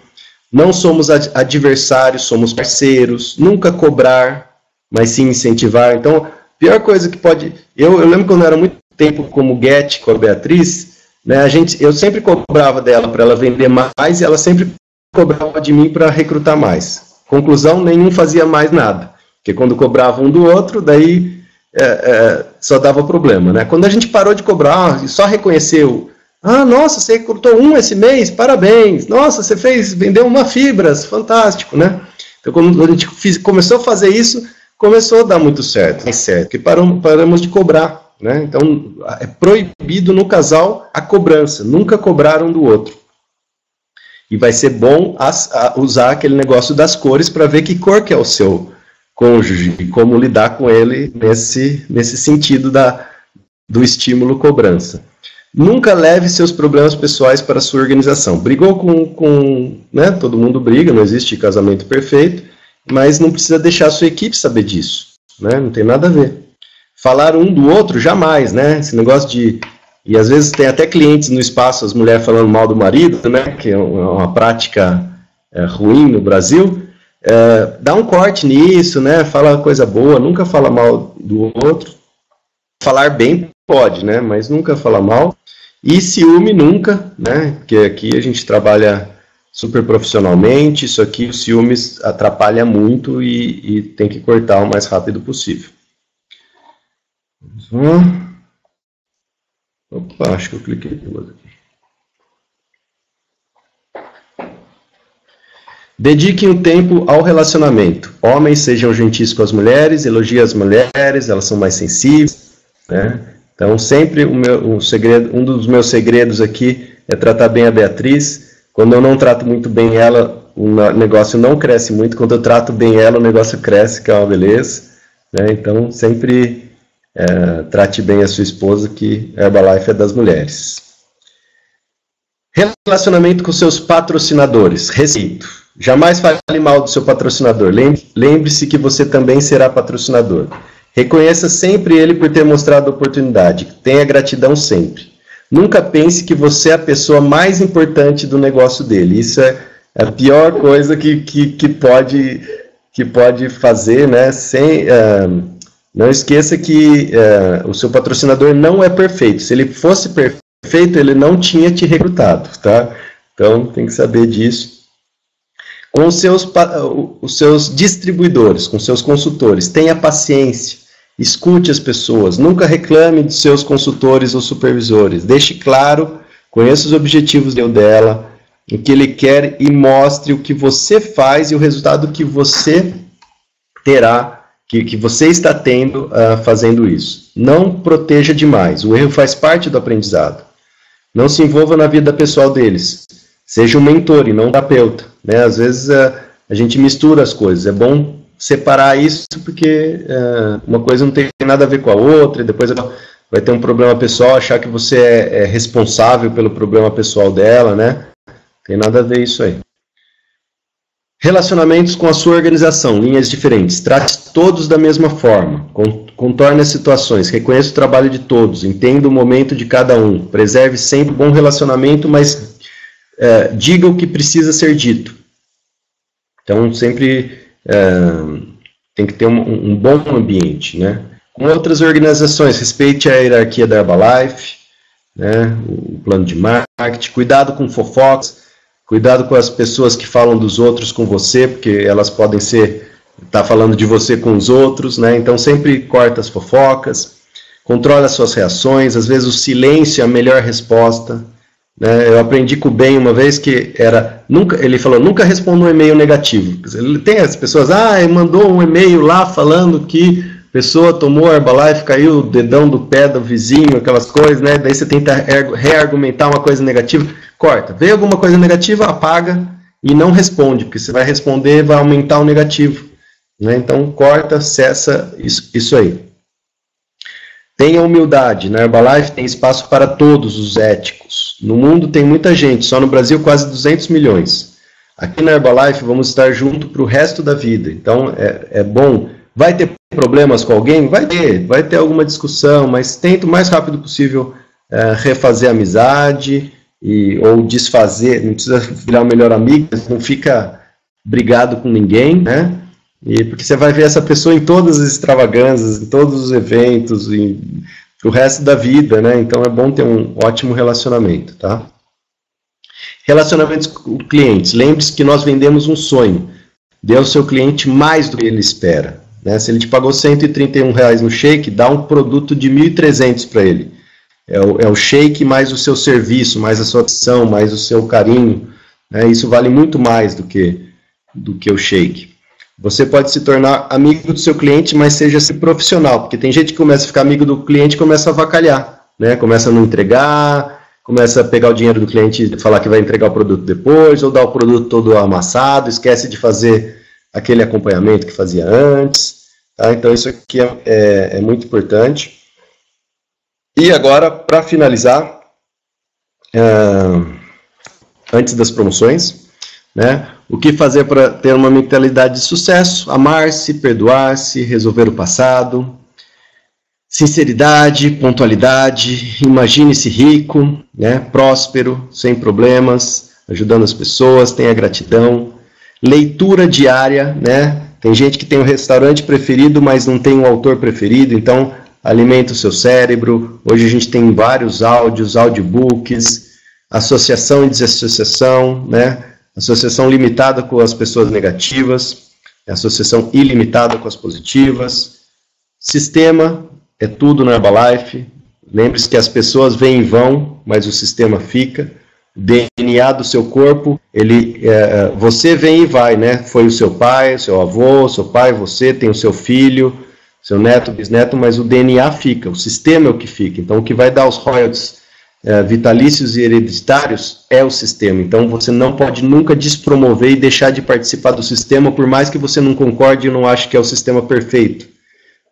Não somos adversários, somos parceiros. Nunca cobrar, mas sim incentivar. Então, a pior coisa que pode... Eu lembro quando eu era muito tempo como Get com a Beatriz, né, eu sempre cobrava dela para ela vender mais, e ela sempre cobrava de mim para recrutar mais. Conclusão, nenhum fazia mais nada. Porque quando cobrava um do outro, daí só dava problema, né? Quando a gente parou de cobrar e só reconheceu... nossa, você recrutou esse mês, parabéns. Nossa, você vendeu uma fibras, fantástico, né? Então, quando a gente começou a fazer isso, começou a dar muito certo, porque paramos de cobrar, né? Então, é proibido no casal a cobrança, nunca cobrar um do outro. E vai ser bom usar aquele negócio das cores para ver que cor que é o seu cônjuge e como lidar com ele nesse sentido do estímulo cobrança. Nunca leve seus problemas pessoais para a sua organização. Brigou né, todo mundo briga, não existe casamento perfeito, mas não precisa deixar a sua equipe saber disso, né? Não tem nada a ver. Falar um do outro, jamais, né? Esse negócio de... E às vezes tem até clientes no espaço, as mulheres falando mal do marido, né? Que é uma prática ruim no Brasil. Dá um corte nisso, né? Fala coisa boa, nunca fala mal do outro. Falar bem pode, né? Mas nunca fala mal. E ciúme nunca, né? Porque aqui a gente trabalha super profissionalmente, isso aqui, o ciúmes atrapalha muito e tem que cortar o mais rápido possível. Opa, acho que eu cliquei aqui. Dediquem o tempo ao relacionamento. Homens, sejam gentis com as mulheres, elogiem as mulheres, elas são mais sensíveis, né? Então, sempre um dos meus segredos aqui é tratar bem a Beatriz. Quando eu não trato muito bem ela, o negócio não cresce muito. Quando eu trato bem ela, o negócio cresce, que é uma beleza, né? Então, sempre trate bem a sua esposa, que Herbalife é das mulheres. Relacionamento com seus patrocinadores. Respeito. Jamais fale mal do seu patrocinador. Lembre-se que você também será patrocinador. Reconheça sempre ele por ter mostrado a oportunidade. Tenha gratidão sempre. Nunca pense que você é a pessoa mais importante do negócio dele. Isso é a pior coisa que pode fazer, né? Não esqueça que o seu patrocinador não é perfeito. Se ele fosse perfeito, ele não tinha te recrutado, tá? Então, tem que saber disso. Com os seus distribuidores, com seus consultores, tenha paciência. Escute as pessoas, nunca reclame de seus consultores ou supervisores. Deixe claro, conheça os objetivos dela, o que ele quer e mostre o que você faz e o resultado que você terá, que você está tendo fazendo isso. Não proteja demais, o erro faz parte do aprendizado. Não se envolva na vida pessoal deles. Seja um mentor e não um terapeuta, né? Às vezes a gente mistura as coisas, é bom separar isso, porque uma coisa não tem nada a ver com a outra, e depois vai ter um problema pessoal, achar que você é responsável pelo problema pessoal dela, né? Tem nada a ver isso aí. Relacionamentos com a sua organização, linhas diferentes. Trate todos da mesma forma. Contorne as situações, reconheça o trabalho de todos, entenda o momento de cada um. Preserve sempre um bom relacionamento, mas diga o que precisa ser dito. Então, sempre... tem que ter um bom ambiente, né? Com outras organizações, respeite a hierarquia da Herbalife, né? O plano de marketing, cuidado com fofocas, cuidado com as pessoas que falam dos outros com você, porque elas podem estar falando de você com os outros, né? Então sempre corta as fofocas, controle as suas reações, às vezes o silêncio é a melhor resposta, né? Eu aprendi com o Ben uma vez que ele falou, nunca responda um e-mail negativo. Tem as pessoas, mandou um e-mail lá falando que a pessoa tomou Herbalife, caiu o dedão do pé do vizinho, aquelas coisas, né? Daí você tenta reargumentar uma coisa negativa, corta. Vê alguma coisa negativa, apaga e não responde, porque você vai responder, vai aumentar o negativo, né? Então corta, cessa isso aí. Tenha humildade. Na Herbalife tem espaço para todos os éticos. No mundo tem muita gente, só no Brasil quase 200 milhões. Aqui na Herbalife vamos estar junto para o resto da vida. Então é bom. Vai ter problemas com alguém? Vai ter alguma discussão, mas tenta o mais rápido possível refazer a amizade ou desfazer. Não precisa virar o melhor amigo, não fica brigado com ninguém, né? Porque você vai ver essa pessoa em todas as extravagâncias, em todos os eventos, pro resto da vida, né? Então é bom ter um ótimo relacionamento, tá? Relacionamentos com clientes. Lembre-se que nós vendemos um sonho. Dê ao seu cliente mais do que ele espera, né? Se ele te pagou R$131 no shake, dá um produto de 1.300 para ele. É o shake mais o seu serviço, mais a sua atenção, mais o seu carinho, né? Isso vale muito mais do que o shake. Você pode se tornar amigo do seu cliente, mas seja profissional, porque tem gente que começa a ficar amigo do cliente e começa a avacalhar, né? Começa a não entregar, começa a pegar o dinheiro do cliente e falar que vai entregar o produto depois, ou dá o produto todo amassado, esquece de fazer aquele acompanhamento que fazia antes. Tá? Então, isso aqui é muito importante. E agora, para finalizar, antes das promoções, né, o que fazer para ter uma mentalidade de sucesso? Amar-se, perdoar-se, resolver o passado, sinceridade, pontualidade, imagine-se rico, né, próspero, sem problemas, ajudando as pessoas, tenha gratidão, leitura diária, né, tem gente que tem um restaurante preferido, mas não tem um autor preferido, então alimenta o seu cérebro. Hoje a gente tem vários áudios, audiobooks, associação e desassociação, né, associação limitada com as pessoas negativas, associação ilimitada com as positivas, sistema, é tudo no Herbalife. Lembre-se que as pessoas vêm e vão, mas o sistema fica. O DNA do seu corpo, você vem e vai, né? Foi o seu pai, o seu avô, seu pai, você tem o seu filho, seu neto, bisneto, mas o DNA fica, o sistema é o que fica. Então, o que vai dar os royalties vitalícios e hereditários é o sistema. Então, você não pode nunca despromover e deixar de participar do sistema, por mais que você não concorde e não ache que é o sistema perfeito.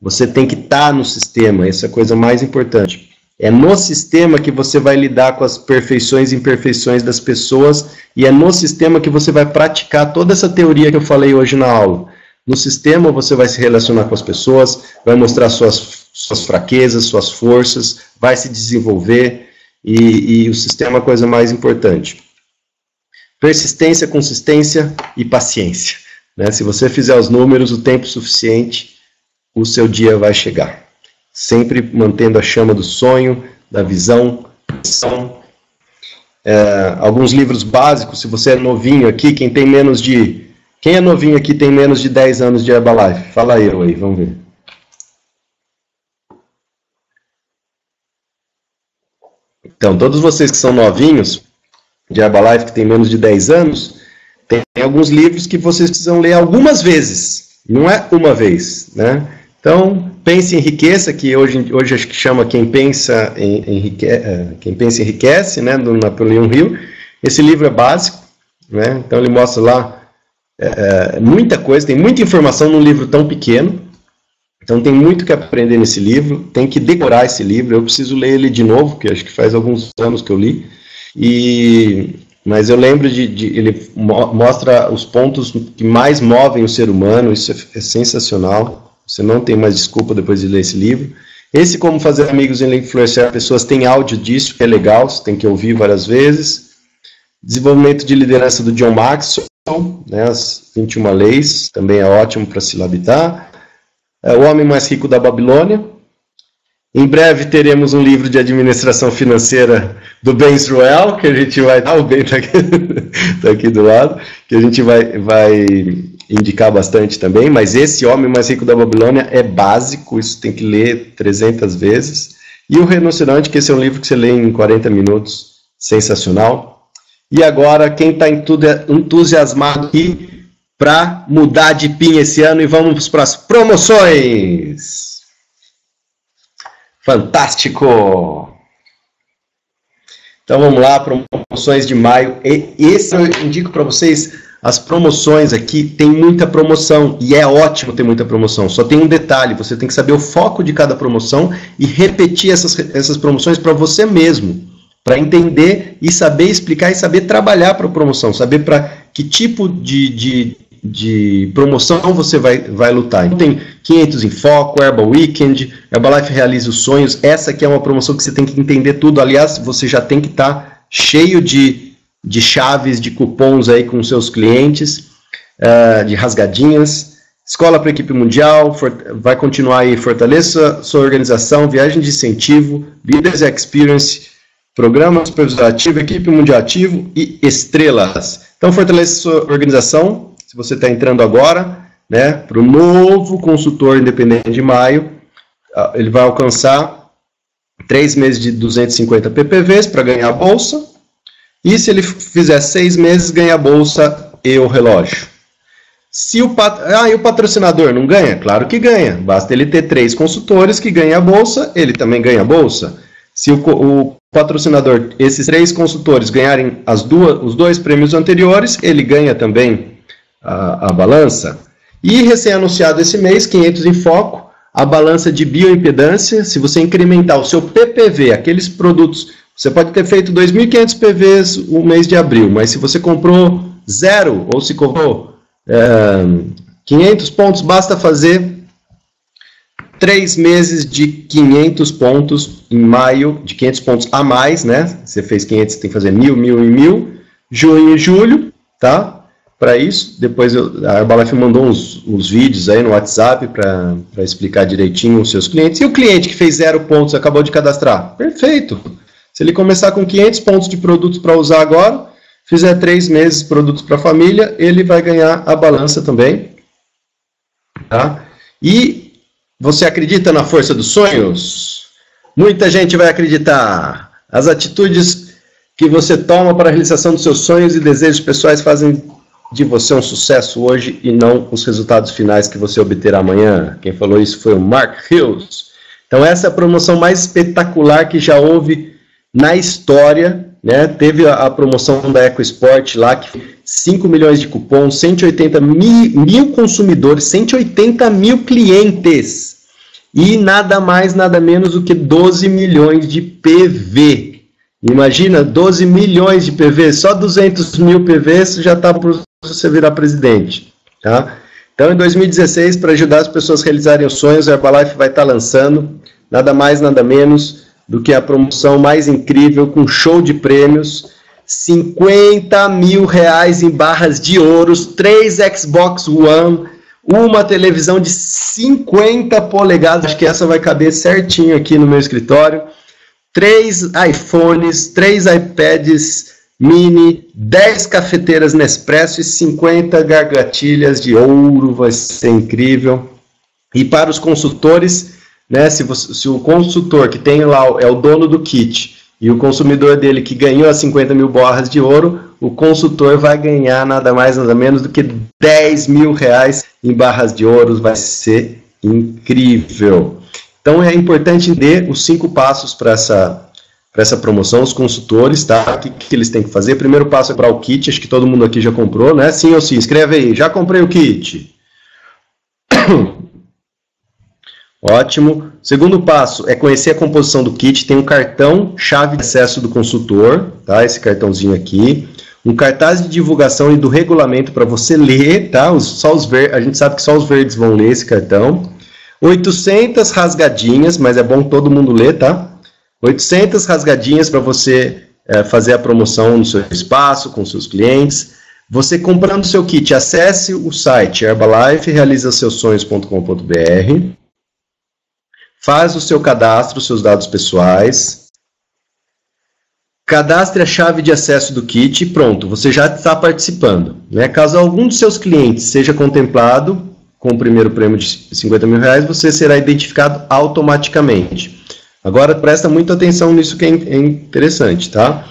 Você tem que estar no sistema, essa é a coisa mais importante. É no sistema que você vai lidar com as perfeições e imperfeições das pessoas, e é no sistema que você vai praticar toda essa teoria que eu falei hoje na aula. No sistema você vai se relacionar com as pessoas, vai mostrar suas fraquezas, suas forças, vai se desenvolver, e o sistema é a coisa mais importante. Persistência, consistência e paciência. Né? Se você fizer os números, o tempo suficiente, o seu dia vai chegar. Sempre mantendo a chama do sonho, da visão. Alguns livros básicos, se você é novinho aqui, quem é novinho aqui tem menos de 10 anos de Herbalife? Fala eu aí, vamos ver. Então, todos vocês que são novinhos, de Herbalife, que tem menos de 10 anos, tem alguns livros que vocês precisam ler algumas vezes, não é uma vez, né? Então, Pense e Enriqueça, que hoje acho que chama Quem Pensa Enriquece, né, do Napoleão Hill. Esse livro é básico, né? Então ele mostra lá muita coisa, tem muita informação num livro tão pequeno. Então tem muito que aprender nesse livro, tem que decorar esse livro. Eu preciso ler ele de novo, porque acho que faz alguns anos que eu li. Mas eu lembro ele mostra os pontos que mais movem o ser humano, isso é sensacional. Você não tem mais desculpa depois de ler esse livro. Esse Como Fazer Amigos e Influenciar Pessoas tem áudio disso, que é legal, você tem que ouvir várias vezes. Desenvolvimento de Liderança do John Maxwell, né, as 21 leis, também é ótimo para se labitar. O Homem Mais Rico da Babilônia. Em breve teremos um livro de administração financeira do Ben Israel, que a gente vai... o Ben está aqui do lado, que a gente vai indicar bastante também, mas esse Homem Mais Rico da Babilônia é básico, isso tem que ler 300 vezes. E o Rinoceronte, que esse é um livro que você lê em 40 minutos, sensacional. E agora, quem está entusiasmado aqui para mudar de PIN esse ano, e vamos para as promoções! Fantástico! Então vamos lá, promoções de maio. Esse eu indico para vocês, as promoções aqui, tem muita promoção, e é ótimo ter muita promoção. Só tem um detalhe, você tem que saber o foco de cada promoção e repetir essas promoções para você mesmo, para entender e saber explicar e saber trabalhar para a promoção, saber para que tipo de promoção você vai lutar. Então, tem 500 em foco, Herbal Weekend, Herbalife Realiza os Sonhos. Essa aqui é uma promoção que você tem que entender tudo. Aliás, você já tem que estar cheio de chaves, de cupons aí com seus clientes, de rasgadinhas. Escola para a Equipe Mundial, vai continuar aí, fortaleça sua organização, viagem de incentivo, Leaders Experience, Programa Supervisor Ativo, Equipe Mundial Ativo e Estrelas. Então, fortaleça sua organização. Se você está entrando agora, né, para o novo consultor independente de maio, ele vai alcançar 3 meses de 250 PPVs para ganhar a bolsa. E se ele fizer 6 meses, ganha a bolsa e o relógio. E o patrocinador não ganha? Claro que ganha. Basta ele ter 3 consultores que ganham a bolsa, ele também ganha a bolsa. Se o patrocinador, esses 3 consultores ganharem os 2 prêmios anteriores, ele ganha também a balança. E recém-anunciado esse mês, 500 em foco, a balança de bioimpedância. Se você incrementar o seu PPV, aqueles produtos, você pode ter feito 2.500 PVs no mês de abril, mas se você comprou 0, ou se comprou 500 pontos, basta fazer 3 meses de 500 pontos em maio, de 500 pontos a mais, né? Você fez 500, tem que fazer 1.000, 1.000 e 1.000, junho e julho, tá? Para isso, depois a Herbalife mandou uns vídeos aí no WhatsApp para explicar direitinho os seus clientes. E o cliente que fez 0 pontos, acabou de cadastrar? Perfeito! Se ele começar com 500 pontos de produtos para usar agora, fizer 3 meses de produtos para a família, ele vai ganhar a balança também, tá? E você acredita na força dos sonhos? Muita gente vai acreditar. As atitudes que você toma para a realização dos seus sonhos e desejos pessoais fazem de você um sucesso hoje e não os resultados finais que você obterá amanhã. Quem falou isso foi o Mark Hughes. Então essa é a promoção mais espetacular que já houve na história, né? Teve a promoção da EcoSport lá, que 5 milhões de cupons, 180 mil consumidores, 180 mil clientes e nada mais, nada menos do que 12 milhões de PV. Imagina, 12 milhões de PV, só 200 mil PVs já estava para você virar presidente, tá? Então, em 2016, para ajudar as pessoas a realizarem os sonhos, a Herbalife vai estar lançando nada mais, nada menos do que a promoção mais incrível, com show de prêmios, 50 mil reais em barras de ouros, 3 Xbox One, uma televisão de 50 polegadas, acho que essa vai caber certinho aqui no meu escritório, 3 iPhones, 3 iPads mini, 10 cafeteiras Nespresso e 50 gargantilhas de ouro, vai ser incrível. E para os consultores, né, se o consultor que tem lá é o dono do kit e o consumidor dele que ganhou as 50 mil barras de ouro, o consultor vai ganhar nada mais, nada menos do que 10 mil reais em barras de ouro, vai ser incrível. Então é importante entender os 5 passos para essa promoção, os consultores, tá? O que eles têm que fazer? Primeiro passo é comprar o kit, acho que todo mundo aqui já comprou, né? Sim ou sim? Escreve aí, já comprei o kit. Ótimo. Segundo passo é conhecer a composição do kit, tem um cartão chave de acesso do consultor, tá? Esse cartãozinho aqui. Um cartaz de divulgação e do regulamento para você ler, tá? A gente sabe que só os verdes vão ler esse cartão. 800 rasgadinhas, mas é bom todo mundo ler, tá? 800 rasgadinhas para você fazer a promoção no seu espaço, com seus clientes. Você comprando o seu kit, acesse o site Herbalife, realizaseusonhos.com.br, faz o seu cadastro, seus dados pessoais, cadastre a chave de acesso do kit e pronto, você já está participando, né? Caso algum dos seus clientes seja contemplado com o primeiro prêmio de 50 mil reais, você será identificado automaticamente. Agora, presta muita atenção nisso que é interessante, tá?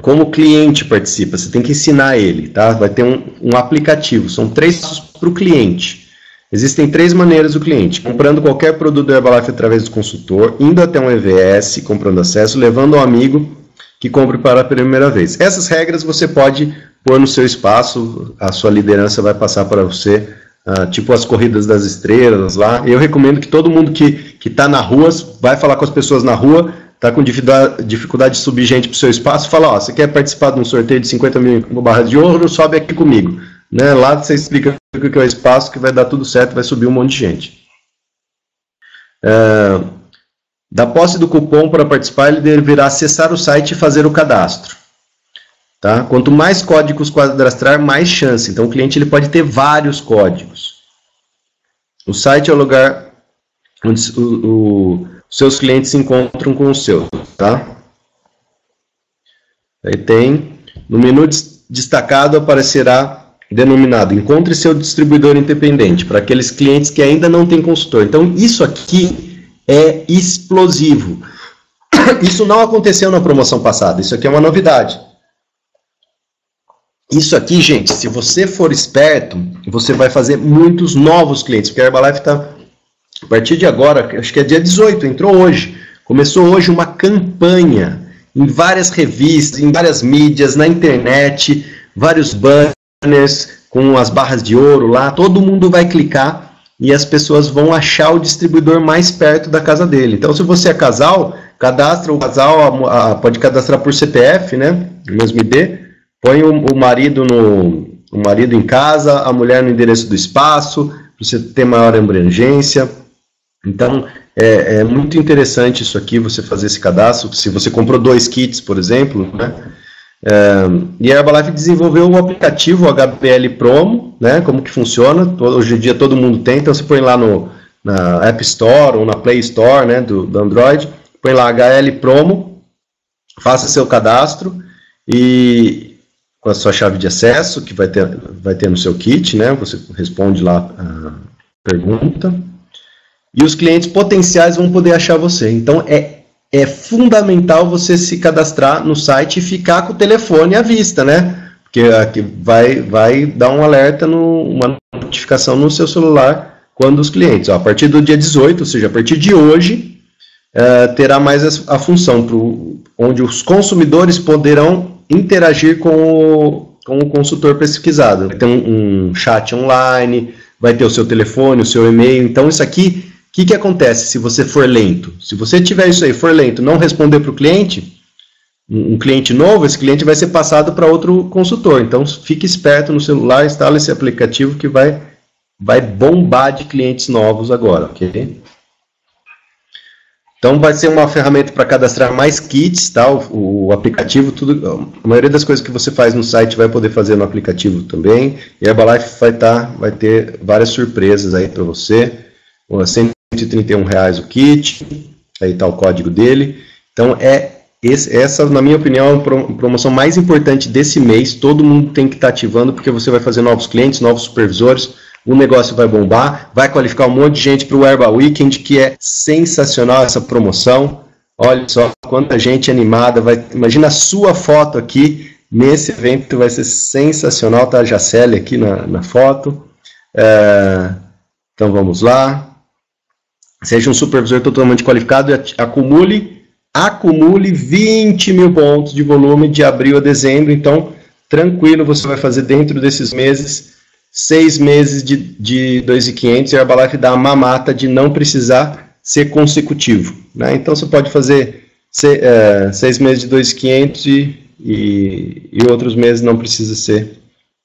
Como o cliente participa, você tem que ensinar ele, tá? Vai ter um aplicativo, são 3 passos para o cliente. Existem 3 maneiras do cliente: comprando qualquer produto do Herbalife através do consultor, indo até um EVS, comprando acesso, levando um amigo que compre para a primeira vez. Essas regras você pode pôr no seu espaço, a sua liderança vai passar para você, tipo as corridas das estrelas lá. Eu recomendo que todo mundo que está na rua, vai falar com as pessoas na rua, está com dificuldade de subir gente para o seu espaço, fala, ó, você quer participar de um sorteio de 50 mil barras de ouro, sobe aqui comigo. Né? Lá você explica o que é o espaço, que vai dar tudo certo, vai subir um monte de gente. Da posse do cupom para participar, ele deverá acessar o site e fazer o cadastro. Tá? Quanto mais códigos cadastrar, mais chance. Então o cliente ele pode ter vários códigos. O site é o lugar onde os seus clientes se encontram com o seu. Tá? Aí tem, no menu destacado aparecerá denominado Encontre seu distribuidor independente, para aqueles clientes que ainda não têm consultor. Então isso aqui é explosivo. Isso não aconteceu na promoção passada, isso aqui é uma novidade. Isso aqui, gente, se você for esperto, você vai fazer muitos novos clientes, porque a Herbalife está A partir de agora, acho que é dia 18, entrou hoje, começou hoje uma campanha em várias revistas, em várias mídias, na internet, vários banners com as barras de ouro lá, todo mundo vai clicar e as pessoas vão achar o distribuidor mais perto da casa dele. Então, se você é casal, cadastra o casal, pode cadastrar por CPF, né, mesmo ID, põe o marido em casa, a mulher no endereço do espaço, para você ter maior abrangência. Então, é muito interessante isso aqui, você fazer esse cadastro. Se você comprou 2 kits, por exemplo, né? E a Herbalife desenvolveu o aplicativo HBL Promo, né? Como que funciona? Hoje em dia todo mundo tem, então você põe lá na App Store ou na Play Store, né, do Android, põe lá HL Promo, faça seu cadastro e com a sua chave de acesso, que vai ter no seu kit, né? Você responde lá a pergunta. E os clientes potenciais vão poder achar você. Então, é fundamental você se cadastrar no site e ficar com o telefone à vista, né? Porque aqui vai dar um alerta, uma notificação no seu celular quando os clientes, a partir do dia 18, ou seja, a partir de hoje, terá mais a função onde os consumidores poderão interagir com o consultor pesquisado. Vai ter um chat online, vai ter o seu telefone, o seu e-mail. Então, isso aqui... O que acontece se você for lento? Se você tiver isso aí, for lento, não responder para o cliente, um cliente novo, esse cliente vai ser passado para outro consultor. Então, fique esperto no celular, instala esse aplicativo que vai bombar de clientes novos agora, ok? Então, vai ser uma ferramenta para cadastrar mais kits, tá? O aplicativo, a maioria das coisas que você faz no site vai poder fazer no aplicativo também. E a Herbalife vai ter várias surpresas aí para você. R$131 o kit, aí está o código dele. Então, essa, na minha opinião, é a promoção mais importante desse mês. Todo mundo tem que estar ativando, porque você vai fazer novos clientes, novos supervisores, o negócio vai bombar, vai qualificar um monte de gente para o Herbal Weekend, que é sensacional essa promoção. Olha só quanta gente animada, imagina a sua foto aqui nesse evento, vai ser sensacional, tá a Jacelle aqui na foto. Então vamos lá. Seja um supervisor totalmente qualificado e acumule 20 mil pontos de volume de abril a dezembro. Então, tranquilo, você vai fazer dentro desses meses, 6 meses de 2.500 e a Herbalife dá a mamata de não precisar ser consecutivo, né? Então, você pode fazer 6 meses de 2.500 e outros meses não precisa ser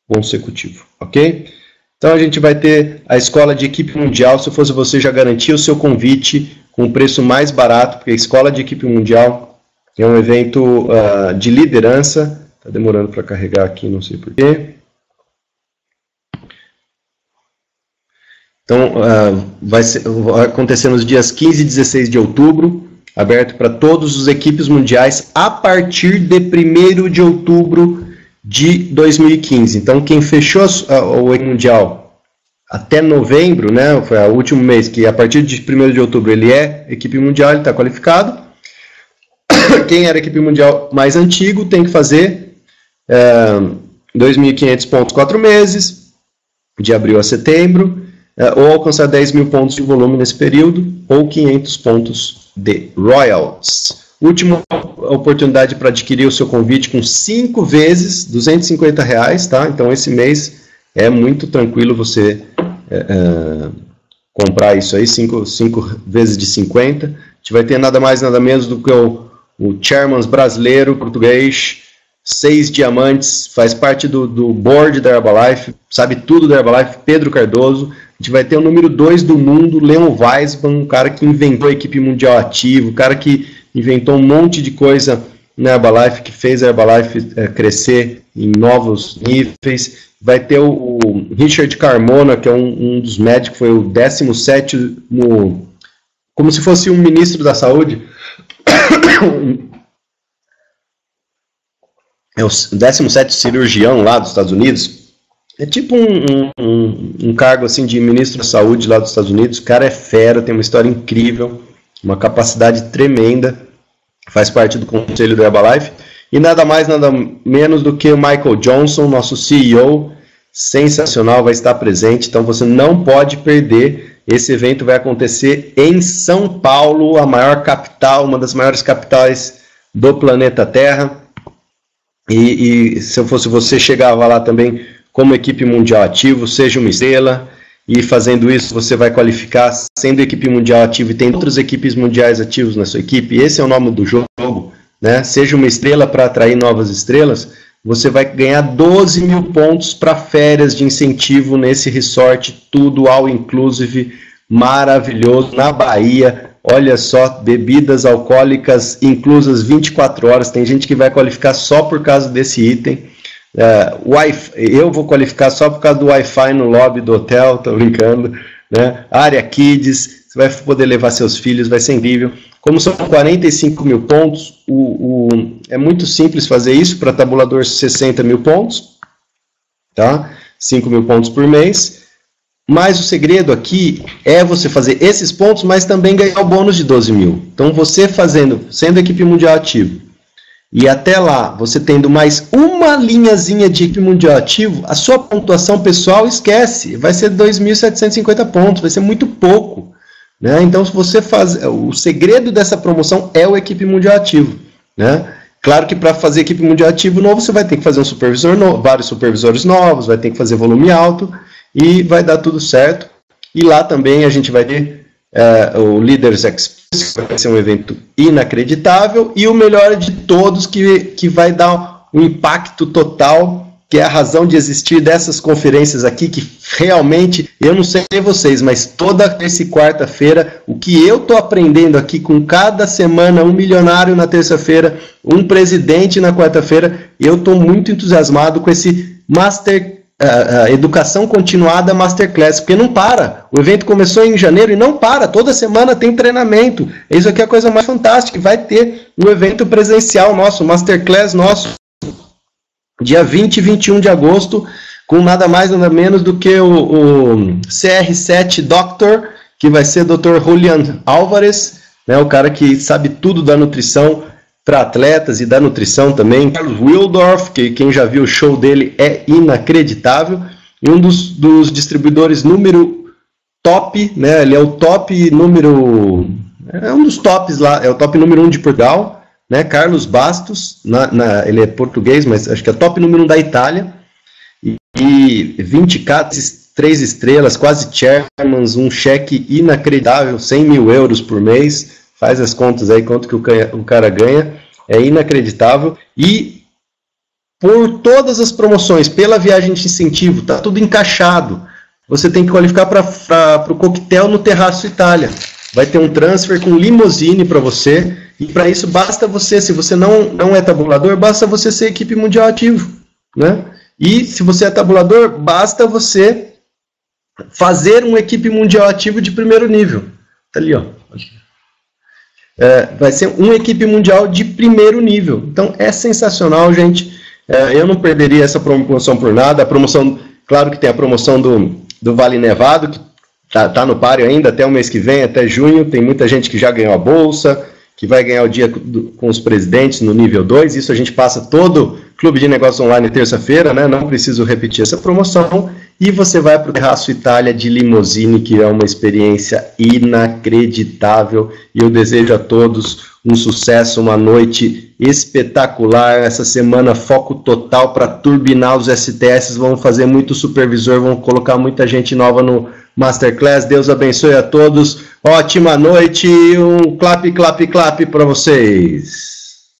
consecutivo, ok? Então, a gente vai ter a escola de equipe mundial. Se eu fosse você, já garantia o seu convite com o preço mais barato, porque a escola de equipe mundial é um evento de liderança. Está demorando para carregar aqui, não sei porquê. Então, vai acontecer nos dias 15 e 16 de outubro, aberto para todos os equipes mundiais, a partir de 1º de outubro de 2015. Então, quem fechou o Mundial até novembro, né, foi o último mês, que a partir de 1º de outubro ele é equipe mundial, ele está qualificado. Quem era equipe mundial mais antigo tem que fazer 2.500 pontos 4 meses, de abril a setembro, ou alcançar 10 mil pontos de volume nesse período, ou 500 pontos de royalties. Última oportunidade para adquirir o seu convite com 5 vezes, R$250, tá? Então, esse mês é muito tranquilo você comprar isso aí, 5 vezes de 50. A gente vai ter nada mais, nada menos do que o Chairman's brasileiro, português, 6 diamantes, faz parte do board da Herbalife, sabe tudo da Herbalife, Pedro Cardoso. A gente vai ter o número 2 do mundo, Leon Weisman, um cara que inventou a equipe mundial ativa, o cara que inventou um monte de coisa na Herbalife, que fez a Herbalife crescer em novos níveis. Vai ter o Richard Carmona, que é um dos médicos, foi o 17º, como se fosse um ministro da saúde. É o 17º cirurgião lá dos Estados Unidos. É tipo um cargo assim de ministro da saúde lá dos Estados Unidos. O cara é fera, tem uma história incrível, uma capacidade tremenda, faz parte do conselho do Herbalife, e nada mais, nada menos do que o Michael Johnson, nosso CEO, sensacional, vai estar presente, então você não pode perder Esse evento vai acontecer em São Paulo, a maior capital, uma das maiores capitais do planeta Terra. E se eu fosse você, chegava lá também como equipe mundial ativo, seja uma estrela, e fazendo isso você vai qualificar, sendo equipe mundial ativo e tem outras equipes mundiais ativos na sua equipe. Esse é o nome do jogo, né? Seja uma estrela para atrair novas estrelas, você vai ganhar 12 mil pontos para férias de incentivo nesse resort, tudo all inclusive, maravilhoso, na Bahia. Olha só, bebidas alcoólicas inclusas 24 horas, tem gente que vai qualificar só por causa desse item. Eu vou qualificar só por causa do Wi-Fi no lobby do hotel, tô brincando, né? Área Kids, você vai poder levar seus filhos, vai ser incrível. Como são 45 mil pontos, é muito simples fazer isso, para tabulador 60 mil pontos, tá? 5 mil pontos por mês, mas o segredo aqui é você fazer esses pontos, mas também ganhar o bônus de 12 mil. Então você sendo equipe mundial ativo, e até lá, você tendo mais uma linhazinha de equipe mundial ativo, a sua pontuação pessoal esquece, vai ser 2.750 pontos, vai ser muito pouco, né? Então, se você o segredo dessa promoção é o equipe mundial ativo, né? Claro que para fazer equipe mundial ativo novo, você vai ter que fazer um supervisor novo, vários supervisores novos, vai ter que fazer volume alto, e vai dar tudo certo. E lá também a gente vai ter o Leaders Experience, vai ser um evento inacreditável, e o melhor de todos, que vai dar um impacto total, que é a razão de existir dessas conferências aqui, que realmente, eu não sei vocês, mas toda terça e quarta-feira, o que eu estou aprendendo aqui com cada semana, um milionário na terça-feira, um presidente na quarta-feira, eu estou muito entusiasmado com esse educação continuada Masterclass, porque não para. O evento começou em janeiro e não para. Toda semana tem treinamento. Isso aqui é a coisa mais fantástica. Vai ter um evento presencial nosso, Masterclass nosso, dia 20 e 21 de agosto, com nada mais, nada menos do que o CR7 Doctor, que vai ser Dr. Julian Álvares, né, o cara que sabe tudo da nutrição para atletas e da nutrição também. Carlos Wildorf, que quem já viu o show dele é inacreditável, e um dos distribuidores número top, né, ele é o top número, é um dos tops lá, é o top número 1 de Portugal, né, Carlos Bastos, ele é português, mas acho que é top número 1 da Itália, e 20K, 3 estrelas, quase chairmans, um cheque inacreditável, 100 mil euros por mês. Faz as contas aí, quanto que o cara ganha, é inacreditável. E por todas as promoções, pela viagem de incentivo, tá tudo encaixado. Você tem que qualificar para o coquetel no Terraço Itália. Vai ter um transfer com limousine para você, e para isso basta você, se você não é tabulador, basta você ser equipe mundial ativo, né? E se você é tabulador, basta você fazer uma equipe mundial ativo de primeiro nível. Tá ali, ó. Vai ser uma equipe mundial de primeiro nível. Então é sensacional, gente. Eu não perderia essa promoção por nada. A promoção, claro que tem a promoção do Vale Nevado, que tá no páreo ainda até o mês que vem, até junho. Tem muita gente que já ganhou a bolsa, que vai ganhar o dia com os presidentes no nível 2. Isso a gente passa todo Clube de Negócios Online terça-feira, né? Não preciso repetir essa promoção. E você vai para o Terraço Itália de limousine, que é uma experiência inacreditável. E eu desejo a todos um sucesso, uma noite espetacular. Essa semana, foco total para turbinar os STS. Vamos fazer muito supervisor, vamos colocar muita gente nova no Masterclass. Deus abençoe a todos. Ótima noite e um clap, clap, clap para vocês.